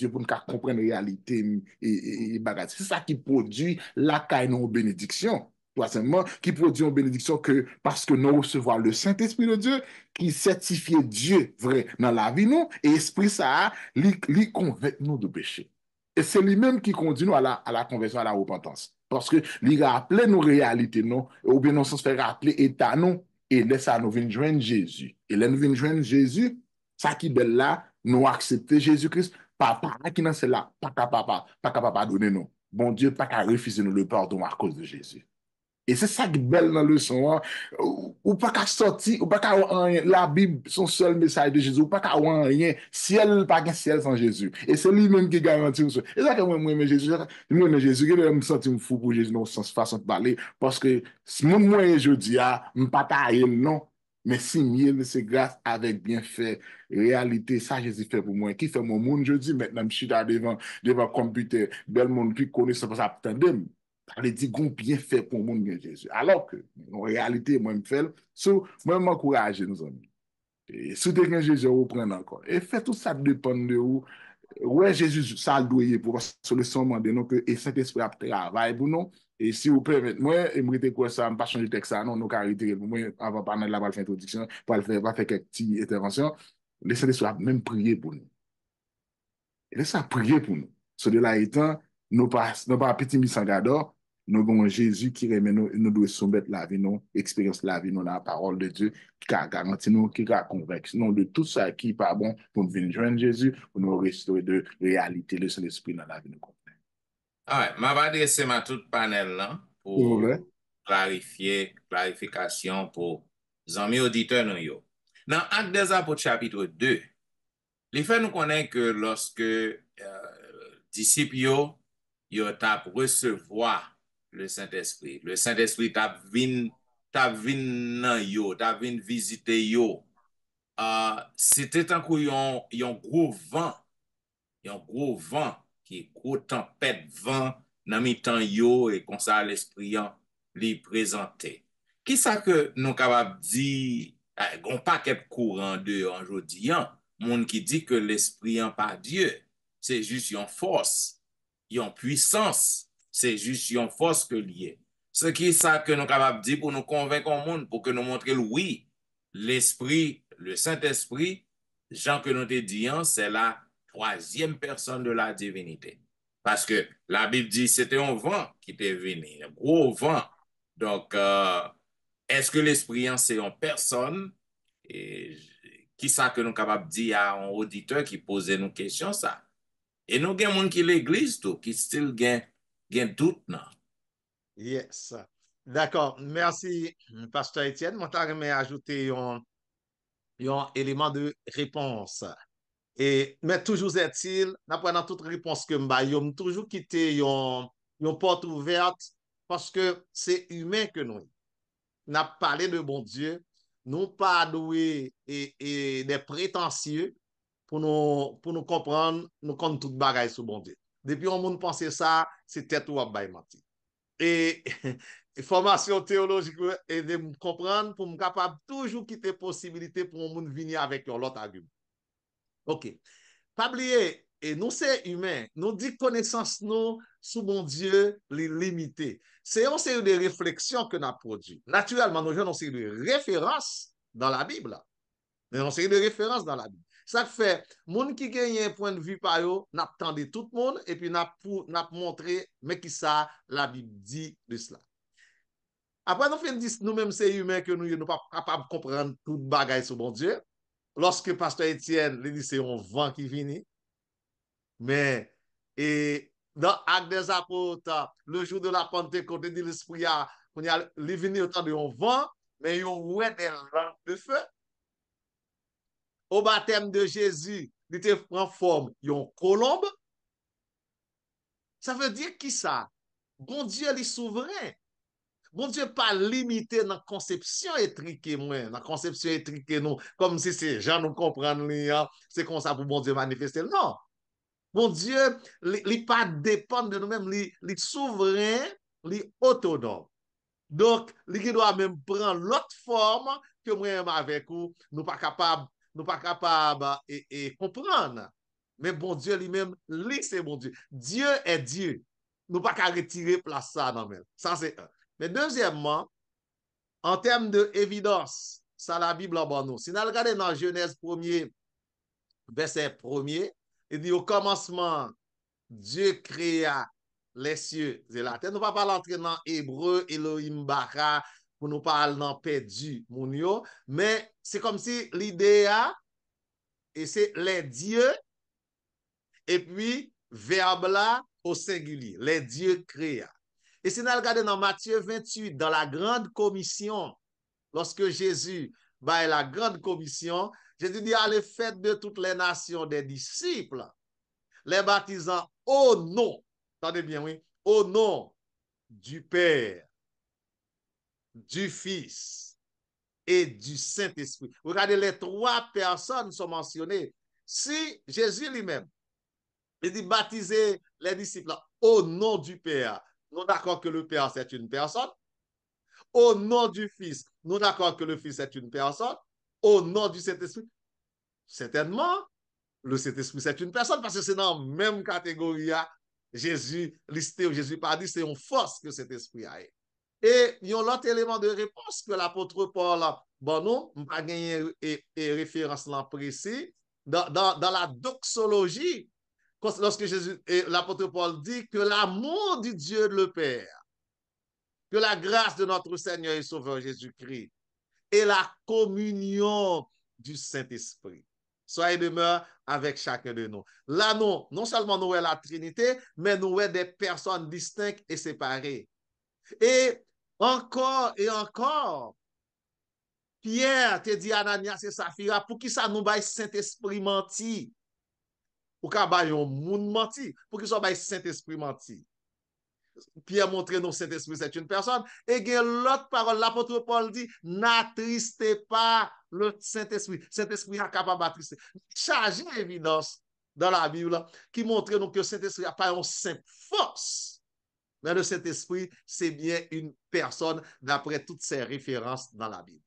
pour nous comprendre la réalité et bagage. C'est ça qui produit la caille non bénédiction. Troisièmement, qui produit une bénédiction que parce que nous recevons le Saint-Esprit de Dieu qui certifie Dieu vrai dans la vie nous et esprit ça lui convainc nous de péché. Et c'est lui-même qui conduit nous à la conversion, à la repentance. Parce que lui rappelle nos réalités non ou bien nous se fait rappeler état non et laisse à nous venir joindre Jésus. Et là nous venir joindre Jésus, ça qui belle là, nous accepter Jésus-Christ, papa qui dans c'est là, pas capable donner nous. Bon Dieu pas qu'à refuser nous le pardon à cause de Jésus. Et c'est ça qui est belle dans le leçon. Ou pas qu'à sortir, ou pas qu'à la Bible, son seul message de Jésus, ou pas qu'à rien, ciel, pas qu'un ciel sans Jésus. Et c'est lui-même qui garantit ça. Et ça que moi, j'aime Jésus, je me sens fou pour Jésus dans le sens façon de parler, parce que si moi, je dis, je ne pas non, mais si mieux, c'est grâce avec bienfait, réalité, ça Jésus fait pour moi. Qui fait mon monde, je dis, maintenant, je suis devant le computer, bel monde qui connaît ça, ça attendez. Elle dit qu'on bien fait pour le monde de Jésus. Alors que, en réalité, moi, je m'encourage, nos amis. Et si tu Jésus, reprend encore. Et fait tout ça dépend de où. Ouais, Jésus, ça le doit pour sur le son de nous que et Saint-Esprit a travaillé pour nous. Et si vous permettez, moi, je me quoi ça, je ne pas changer le texte, non, nous arrêter pour moi, avant de parler de la faire introduction, pour faire quelques petites interventions. Le Saint-Esprit a même prié pour nous. Et laisse ça prier pour nous. Ce de là étant, nous pas petit misangador, nous avons Jésus qui remet nous devons soumettre la vie, nous, expérience la vie, nous, la parole de Dieu, qui a garanti nous, qui a convaincu nous de tout ça qui n'est pas bon pour nous venir joindre Jésus, pour nous restaurer de réalité, le Saint-Esprit dans la vie. Nous comprendre. Ah ouais, je vais adresser ma tout panel là pour clarification pour les amis auditeurs. Dans Actes des Apôtres chapitre 2, les faits nous connaissent que lorsque disciples yo tap recevoir le Saint-Esprit tap vin nan yo, tap vin visiter yo. C'était un coup yon gros vent qui gros tempête vent nan mi-temps yo et comme ça l'esprit li présenté. Qui ça que nous capable di gon paquet courant de aujourd'hui monde qui dit que l'esprit en pas Dieu, c'est juste une force, une puissance, c'est juste une force que lié. Ce qui est ça que nous sommes capables de dire pour nous convaincre au monde, pour que nous montrions, oui, l'Esprit, le Saint-Esprit, Jean que nous te disons, c'est la troisième personne de la divinité. Parce que la Bible dit c'était un vent qui était venu, un gros vent. Donc, est-ce que l'Esprit, c'est une personne? Et qui ça que nous sommes capables de dire à un auditeur qui posait nos questions, ça? Et nous avons des gens qui l'église, tout, qui still gain doute, non? Yes. D'accord. Merci, Pasteur Étienne. Moi, je ajouter un élément de réponse. Mais toujours est-il, dans toute réponse que je toujours quitter une porte ouverte parce que c'est humain que nous. Nous avons parlé de bon Dieu, nous pas doués et des prétentieux pour nous comprendre, nous compte tout bagaille sur bon Dieu. Depuis on monde pensait ça, c'est tête ou abay menti. Et formation théologique et de me comprendre pour me capable toujours quitter possibilité pour un monde venir avec l'autre argument. OK. Pas oublier, et nous c'est humain, nous dit connaissance nous sous bon Dieu les limiter. C'est une série de réflexions que nous avons produit. Naturellement, nous avons une série de références dans la Bible. Nous avons une série de références dans la Bible. Ça fait, moun qui gagne un point de vue par eux, n'a attendu tout le monde et puis n'a montré mais qui ça la Bible dit de cela. Après nous faisons dire nous-mêmes c'est humain que nous ne pas capable de comprendre tout bagaille sur bon Dieu. Lorsque pasteur Étienne lui dit c'est un vent qui vient, mais et dans Actes des Apôtres, le jour de la Pentecôte, dit l'esprit a il venu autant de un vent, mais il y a des lampes de feu. Au baptême de Jésus, il te prend forme, yon colombe. Ça veut dire qui ça? Bon Dieu est souverain. Bon Dieu pas limité dans la conception étriquée, dans la conception étriquée, nous, comme si c'est gens nous comprennent, c'est comme ça pour bon Dieu manifester. Non. Bon Dieu, il pas dépend de nous-mêmes, il souverain, il autonome. Donc, il doit même prendre l'autre forme que moi-même avec vous, nous pas capable et comprendre. Mais bon Dieu lui-même, lui c'est bon Dieu. Dieu est Dieu. Nous pas qu'à retirer place ça non même. Ça c'est un. Mais deuxièmement, en termes d'évidence, ça la Bible en bon nous. Si nous regardons dans Genèse 1er, verset 1er, il dit au commencement, Dieu créa les cieux et la terre. Nous ne pouvons pas l'entrer dans hébreu, Elohim Bara, pour nous parler dans perdu, Mounio, mais c'est comme si l'idée et c'est les dieux, et puis verbe là au singulier, les dieux créa. Et si nous regardons dans Matthieu 28, dans la grande commission, lorsque Jésus bah, la grande commission, Jésus dit allez faites de toutes les nations des disciples, les baptisant au nom, attendez bien, oui, au nom du Père, du Fils et du Saint-Esprit. Regardez, les trois personnes sont mentionnées. Si Jésus lui-même, il dit baptiser les disciples au nom du Père, nous d'accord que le Père c'est une personne. Au nom du Fils, nous d'accord que le Fils est une personne. Au nom du Saint-Esprit, certainement, le Saint-Esprit c'est une personne parce que c'est dans la même catégorie. Jésus listé, Jésus pas dit, c'est une force que cet esprit a. Et il y a l'autre élément de réponse que l'apôtre Paul, bon, nous, pas gagné et référence là précis, dans la doxologie, lorsque Jésus et l'apôtre Paul dit que l'amour du Dieu le Père, que la grâce de notre Seigneur et Sauveur Jésus-Christ et la communion du Saint-Esprit soyez demeure avec chacun de nous. Là, non seulement nous sommes la Trinité, mais nous sommes des personnes distinctes et séparées. Et encore et encore, Pierre te dit Ananias et Saphira, pour qui ça nous baille Saint-Esprit menti? Pour qu'il baille un monde menti? Pour qu'il soit baille Saint-Esprit menti? Pierre montre nous Saint-Esprit c'est une personne. Et il y a l'autre parole, l'apôtre Paul dit, n'attristez pas le Saint-Esprit. Saint-Esprit est capable d'attrister. Chargez l'évidence dans la Bible qui montre nous que le Saint-Esprit n'a pas une simple force. Mais le Saint-Esprit, c'est bien une personne d'après toutes ces références dans la Bible.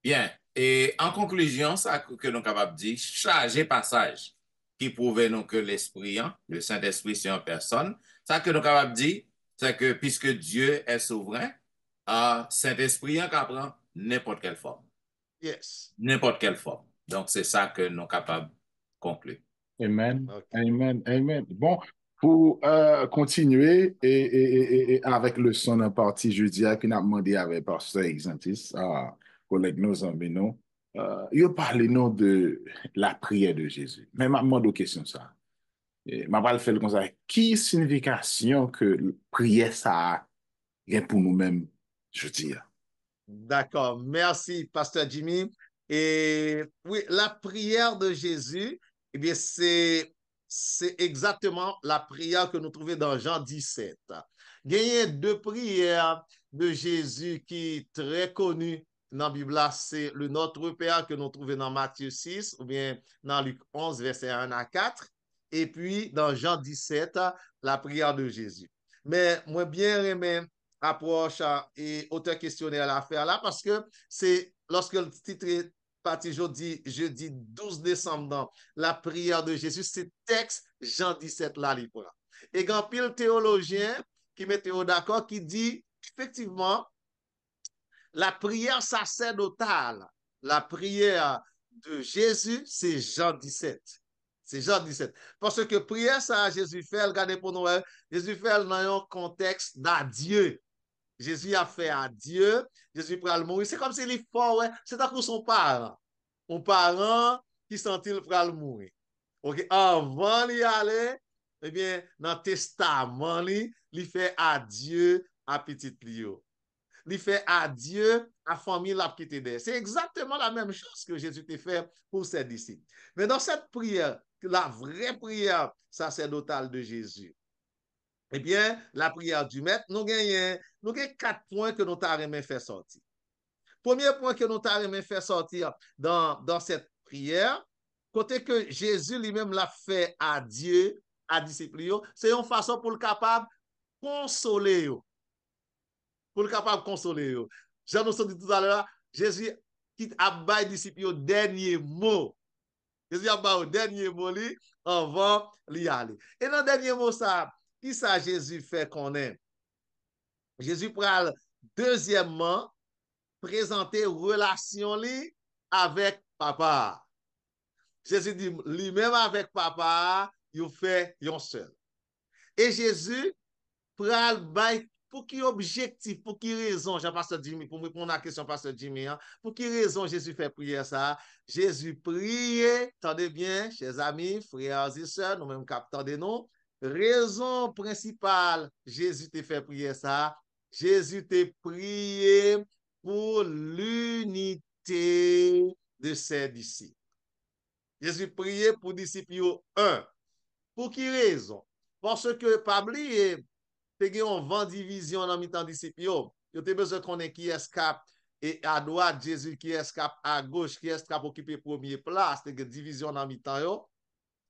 Bien. Et en conclusion, ça que nous sommes capables de dire, chargez passage qui prouve nous que l'Esprit, le Saint-Esprit, c'est une personne. Ça que nous sommes capables de dire, C'est que puisque Dieu est souverain, Saint-Esprit en prend n'importe quelle forme. Yes. N'importe quelle forme. Donc, c'est ça que nous sommes capables de conclure. Amen. Ok. Amen. Amen. Bon, pour continuer et avec le son en partie jeudi, qui n'a demandé avec Pasteur Exantis, collègue nos amis, nous, il parle nous de la prière de Jésus. Mais m'a demandé une question ça. M'a pas le faire comme ça. Qui signification que prière ça a pour nous-mêmes jeudi? D'accord. Merci, Pasteur Jimmy. Et oui, la prière de Jésus, eh bien, c'est exactement la prière que nous trouvons dans Jean 17. Il y a deux prières de Jésus qui est très connues dans la Bible. C'est le Notre Père que nous trouvons dans Matthieu 6 ou bien dans Luc 11, verset 1 à 4. Et puis dans Jean 17, la prière de Jésus. Mais moi, bien aimé approche et auteur questionnaire à faire là parce que c'est lorsque le titre est parti jeudi 12 décembre dans la prière de Jésus, c'est texte Jean 17 là, il prend. Et grand pile théologien qui mettait au d'accord qui dit effectivement la prière sacerdotale, la prière de Jésus, c'est Jean 17. C'est Jean 17. Parce que prière ça Jésus fait, regardez pour nous, Jésus fait dans un contexte d'adieu. Jésus a fait à Dieu, Jésus prend le mourir. C'est comme s'il est fort, ouais. C'est à cause son parent. Mon parent qui sent-il prend le mourir. OK, avant d'y aller, eh bien, dans le testament, il fait adieu à petit Lio. Il fait adieu à la famille la quitté. C'est exactement la même chose que Jésus t'a fait pour ses disciples. Mais dans cette prière, la vraie prière sacerdotale de Jésus, eh bien, la prière du maître, nous gagnons 4 points que nous t'avons fait sortir. Premier point que nous t'avons fait sortir dans cette prière, côté que Jésus lui-même l'a fait à Dieu, à disciples, c'est une façon pour le capable consoler. Pour le capable consoler. Jean nous dit tout à l'heure, Jésus qui a baillé disciples au dernier mot. Jésus a baillé au dernier mot avant d'y aller. Et dans le dernier mot, ça, qui ça Jésus fait qu'on est? Jésus prend deuxièmement présenter relation li avec papa. Jésus dit lui-même avec papa, il fait un seul. Et Jésus prend pour qui objectif, pour qui raison, Jean-Pasteur Jimmy, pour me répondre à la question, Pasteur Jimmy, hein, pour qui raison Jésus fait prier ça? Jésus prie, attendez bien, chers amis, frères et sœurs, nous-mêmes captons de nous, raison principale, Jésus te fait prier ça, Jésus te prié pour l'unité de ses disciples. Jésus priait pour disciples 1. Pour qui raison? Parce que, pas oublier, il y a une vent division dans le temps disciples. Il y a besoin qu'on ait qui escape et à droite, Jésus qui escape à gauche, qui escape occuper première place. Il y a une division dans le temps.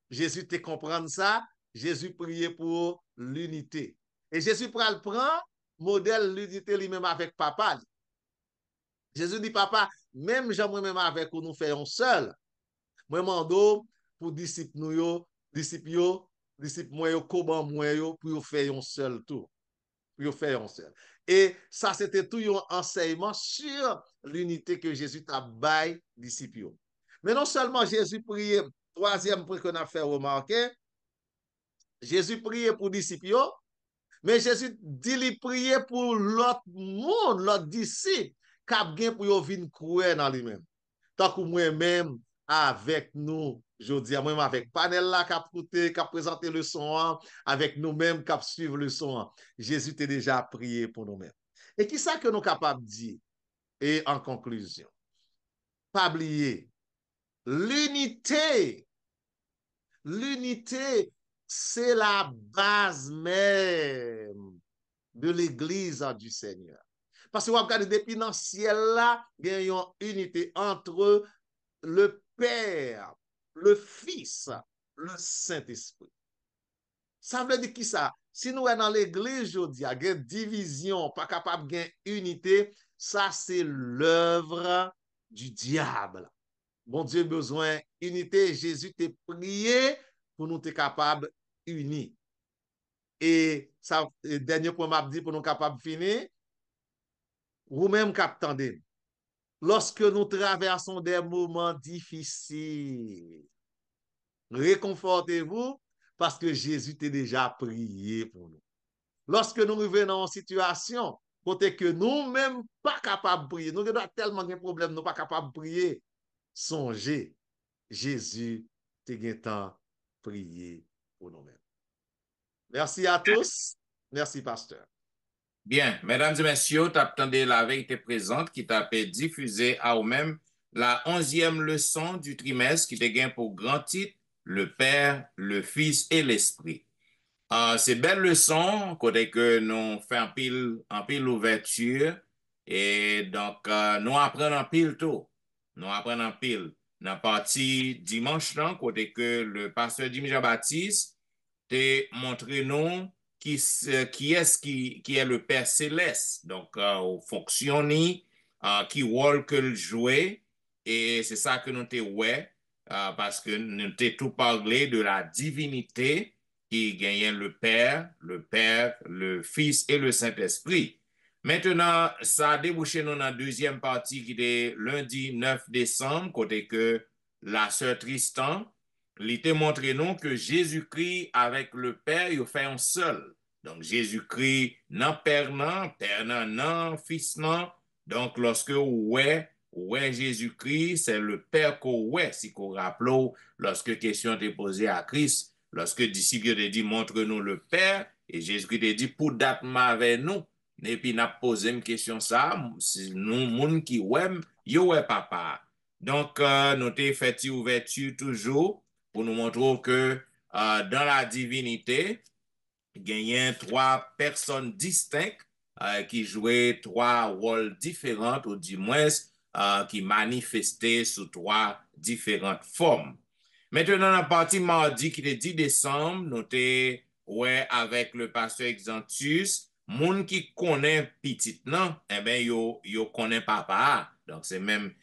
Jésus te comprend ça. Jésus priait pour l'unité. Et Jésus prend modèle l'unité lui-même avec papa. Jésus dit, papa, même j'aimerais même avec vous nous faisons seul. Moi, mando pour disciples nous, disciples moi, comment moi, pour faire un seul tout. Pour faire un seul. Et ça, c'était tout un enseignement sur l'unité que Jésus t'a baillé disciples. Mais non seulement Jésus priait, troisième point qu'on a fait remarquer, Jésus priait pour disciples, mais Jésus dit il priait pour l'autre monde, l'autre disciple, qui a bien pour venir croire dans lui-même. Tant que moi-même, avec nous, je dis, moi-même avec panel là, qui a présenté le son, avec nous-mêmes, qui a suivi le son. Jésus t'a déjà prié pour nous-mêmes. Et qui ça que nous sommes capables de dire? Et en conclusion, pas oublier, l'unité, c'est la base même de l'Église du Seigneur. Parce que vous regardez depuis dans le ciel là, il y a une unité entre le Père, le Fils, le Saint-Esprit. Ça veut dire qui ça? Si nous sommes dans l'Église aujourd'hui, il y a une division, pas capable de unité, ça c'est l'œuvre du diable. Bon Dieu besoin d'unité. Jésus t'a prié pour nous être capables unis. Et ça, dernier point m'a dit pour nous capables de finir, vous-même captendez. Lorsque nous traversons des moments difficiles, réconfortez-vous parce que Jésus t'a déjà prié pour nous. Lorsque nous revenons en situation, côté que nous-mêmes pas capables de prier, nous avons tellement de problèmes, nous pas capables de prier, songez, Jésus t'a prié pour nous-mêmes. Merci à tous. Merci, pasteur. Bien, mesdames et messieurs, t'attendez la vérité présente qui t'a fait diffuser à vous-même la 11e leçon du trimestre qui te gagne pour grand titre, le Père, le Fils et l'Esprit. C'est belle leçon, côté que nous faisons en pile ouverture, et donc nous apprenons en pile tout. Nous apprenons en pile. Dans la partie dimanche, côté que le pasteur Jimmy Jean-Baptiste te montré nous qui est le Père Céleste. Donc, au fonctionner, qui rôle que le jouer, et c'est ça que nous te ouais, parce que nous t'ai tout parlé de la divinité qui gagnait le Père, le Fils et le Saint-Esprit. Maintenant, ça a débouché nous dans la deuxième partie qui est lundi 9 décembre, côté que la sœur Tristan, il t'a montré nous que Jésus-Christ avec le Père, il fait un seul. Donc, Jésus-Christ, non Père, non, Fils, non. Donc, lorsque ouais Jésus-Christ, c'est le Père qu'on ouais, si qu'on rappelle, lorsque question est posée à Christ, lorsque disciple te dit, montre-nous le Père, et Jésus-Christ te dit, pour date avec nous. Et puis, n'a posé une question ça, nous, moun qui ouais, yo ouais papa. Donc, nous t'ai fait ouverture toujours pour nous montrer que dans la divinité, il y a trois personnes distinctes qui jouaient trois rôles différents, ou du moins qui manifestaient sous trois différentes formes. Maintenant, dans la partie mardi, qui est 10 décembre, nous t'ai ouais avec le pasteur Exantus, moun qui connaît petit, non? Eh bien, yo connaît papa. Donc, c'est même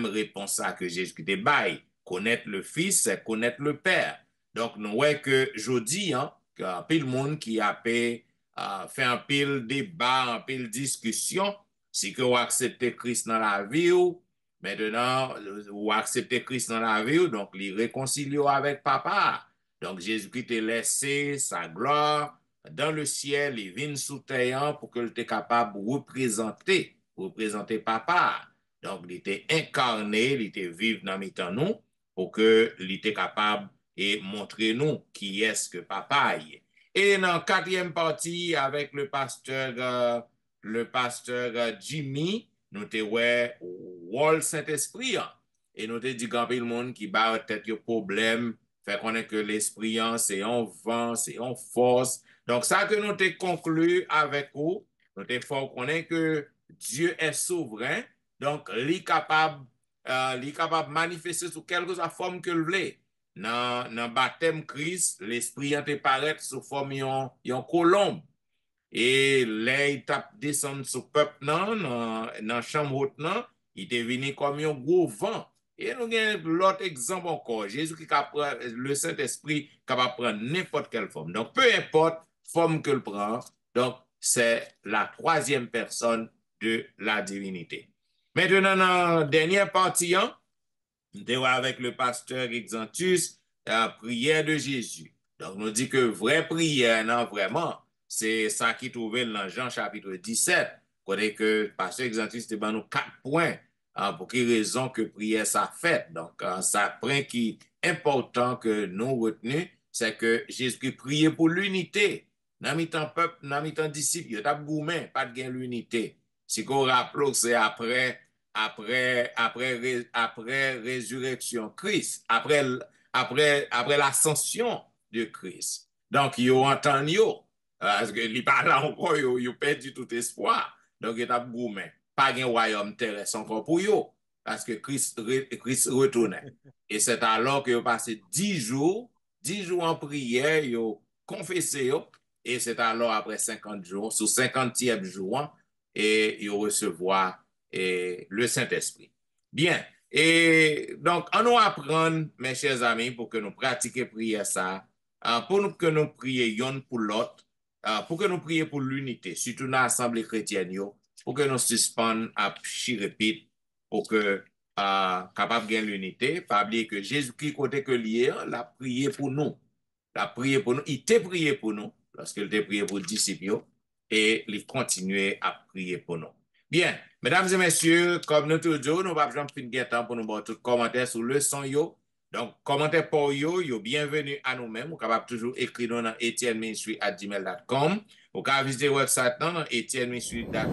réponse à que Jésus te baille. Connaître le Fils, c'est connaître le Père. Donc, nous voyons que jeudi, un pile monde qui a fait un pile débat, un pile discussion, si que vous acceptez Christ dans la vie, maintenant, vous acceptez Christ dans la vie, donc, il réconcilie avec papa. Donc, Jésus-Christ t'a laissé sa gloire dans le ciel, il vient sous terre pour qu'il soit capable de représenter papa. Donc, il était incarné, il était vivre dans mi-temps nous, pour qu'il était capable de montrer nous qui est-ce que papa est. Et dans la quatrième partie, avec le pasteur Jimmy, nous avons Saint-Esprit. Et nous avons dit qu'il y a le monde qui bat peut-être le problème, fait qu'on est que l'esprit, c'est un vent, c'est une force. Donc, ça que nous avons conclu avec vous, nous avons fort qu'on est que Dieu est souverain, donc il est capable de manifester sous quelque forme que le voulait. Dans le baptême Christ, l'esprit est paraît sous forme de colombe. Et là, il descend sur le peuple dans la chambre haute, il est venu comme un gros vent. Et nous avons l'autre exemple encore. Jésus qui le Saint-Esprit capable de prendre n'importe quelle forme. Donc, peu importe forme que le prend, donc c'est la troisième personne de la divinité. Maintenant, dans la dernière partie, nous sommes avec le pasteur Exantus, la prière de Jésus. Donc, nous dit que vraie prière, non, vraiment, c'est ça qui trouvait dans Jean chapitre 17, côté que le pasteur Exantus te ban nous 4 points pour quelle raison que prière ça fait. Donc, ça point qui est important que nous retenons, c'est que Jésus priait pour l'unité. Dans mi-temps peuple, dans mi-temps disciples, il y a gourmet, pas de gain l'unité. Si qu'on rappelle, c'est après résurrection Christ, après l'ascension de Christ. Donc, ils ont entendu, parce que les parents encore, ils ont perdu tout espoir. Donc, ils ont gourmet. Pas de royaume terrestre encore pour eux, parce que Christ retournait. Et c'est alors qu'ils ont passé 10 jours en prière, ils ont confessé, et c'est alors après 50 jours, sous 50e jour, et ils recevoir le Saint-Esprit. Bien, et donc, on nous apprend, mes chers amis, pour que nous pratiquions prière ça, pour que nous prions pour l'autre, pour que nous prions pour l'unité, surtout dans l'Assemblée chrétienne, pour que nous suspendions à chirépite, pour que capable de l'unité, pas oublier que Jésus-Christ, côté que lié, l'a prié pour nous. L'a prié pour nous, il t'a prié pour nous, lorsqu'il t'a prié pour les disciples, et il continuait à prier pour nous. Bien, mesdames et messieurs, comme nous toujours, nous allons finir temps pour nous voir tout commentaire sur le son yo. Donc, commentaire pour yo, bienvenue à nous-mêmes. Vous capable toujours écrire dans etienneministry@gmail.com. Vous pouvez visiter le website dans etienneministry.com.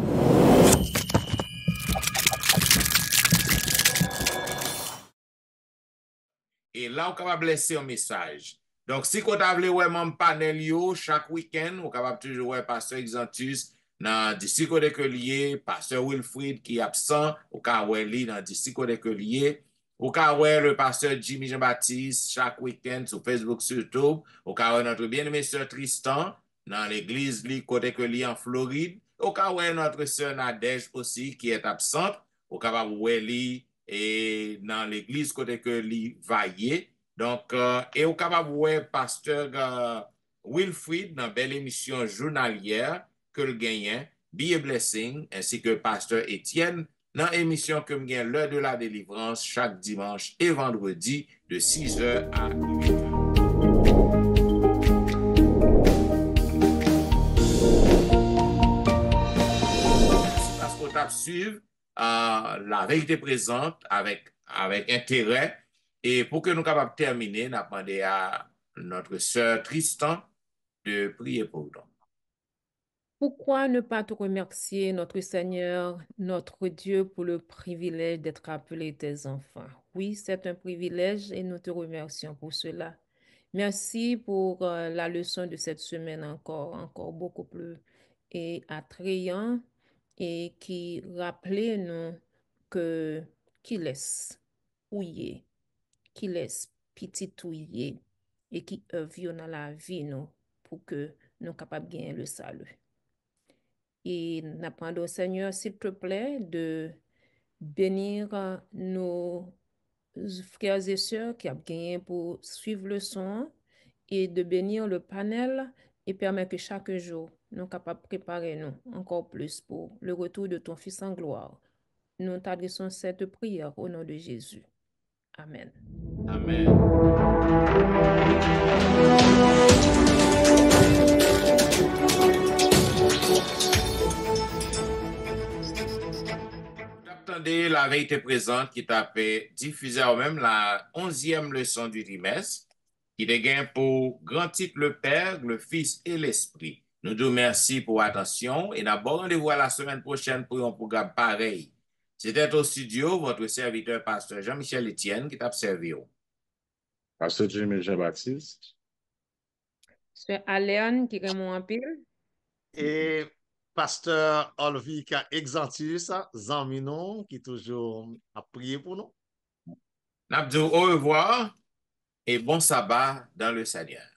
Et là, vous capable laisser un message. Donc, si vous avez mon panel yo, chaque week-end, vous capable toujours voir Pasteur Exantus dans le district de Collier, Pasteur Wilfrid qui est absent, vous capable voir lui dans le district de Collier. Vous pouvez voir le pasteur Jimmy Jean-Baptiste chaque week-end sur Facebook, sur YouTube. Vous pouvez voir notre bien-aimé sœur Tristan dans l'église côté que en Floride. Vous pouvez voir notre sœur Nadège aussi qui est absente. Vous pouvez voir lui et dans l'église côté que Vaillé. Donc, et vous pouvez voir pasteur Wilfrid dans belle émission journalière que le gagnant, Be a Blessing, ainsi que pasteur Étienne dans l'émission que je l'heure de la délivrance chaque dimanche et vendredi de 6h à 8h. Parce qu'on tape suivre la vérité présente avec intérêt. Et pour que nous capables de terminer, nous avons demandé à notre sœur Tristan de prier pour nous. Pourquoi ne pas te remercier, notre Seigneur, notre Dieu, pour le privilège d'être appelé tes enfants? Oui, c'est un privilège et nous te remercions pour cela. Merci pour la leçon de cette semaine encore beaucoup plus attrayant et qui rappelait nous que qui laisse ouiller, qui laisse pititouiller et qui œuvre dans la vie nous pour que nous capables de gagner le salut. Et n'apprendre au Seigneur, s'il te plaît, de bénir nos frères et sœurs qui ont gagné pour suivre le son et de bénir le panel et permettre que chaque jour, nous sommes capables de préparer nous encore plus pour le retour de ton Fils en gloire. Nous t'adressons cette prière au nom de Jésus. Amen. Amen. Attendez la vérité présente qui t'a fait diffuser au même la 11e leçon du trimestre qui dégaine pour grand titre le Père, le Fils et l'Esprit. Nous vous remercions pour l'attention et d'abord rendez-vous à la semaine prochaine pour un programme pareil. C'était au studio votre serviteur pasteur Jean-Michel Etienne qui t'a servi. Pasteur Jimmy Jean-Baptiste. C'est Aléane qui remonte en pile. Et pasteur Olvika Exantus, Zamino, qui toujours a prié pour nous. Nous vous au revoir et bon sabbat dans le Seigneur.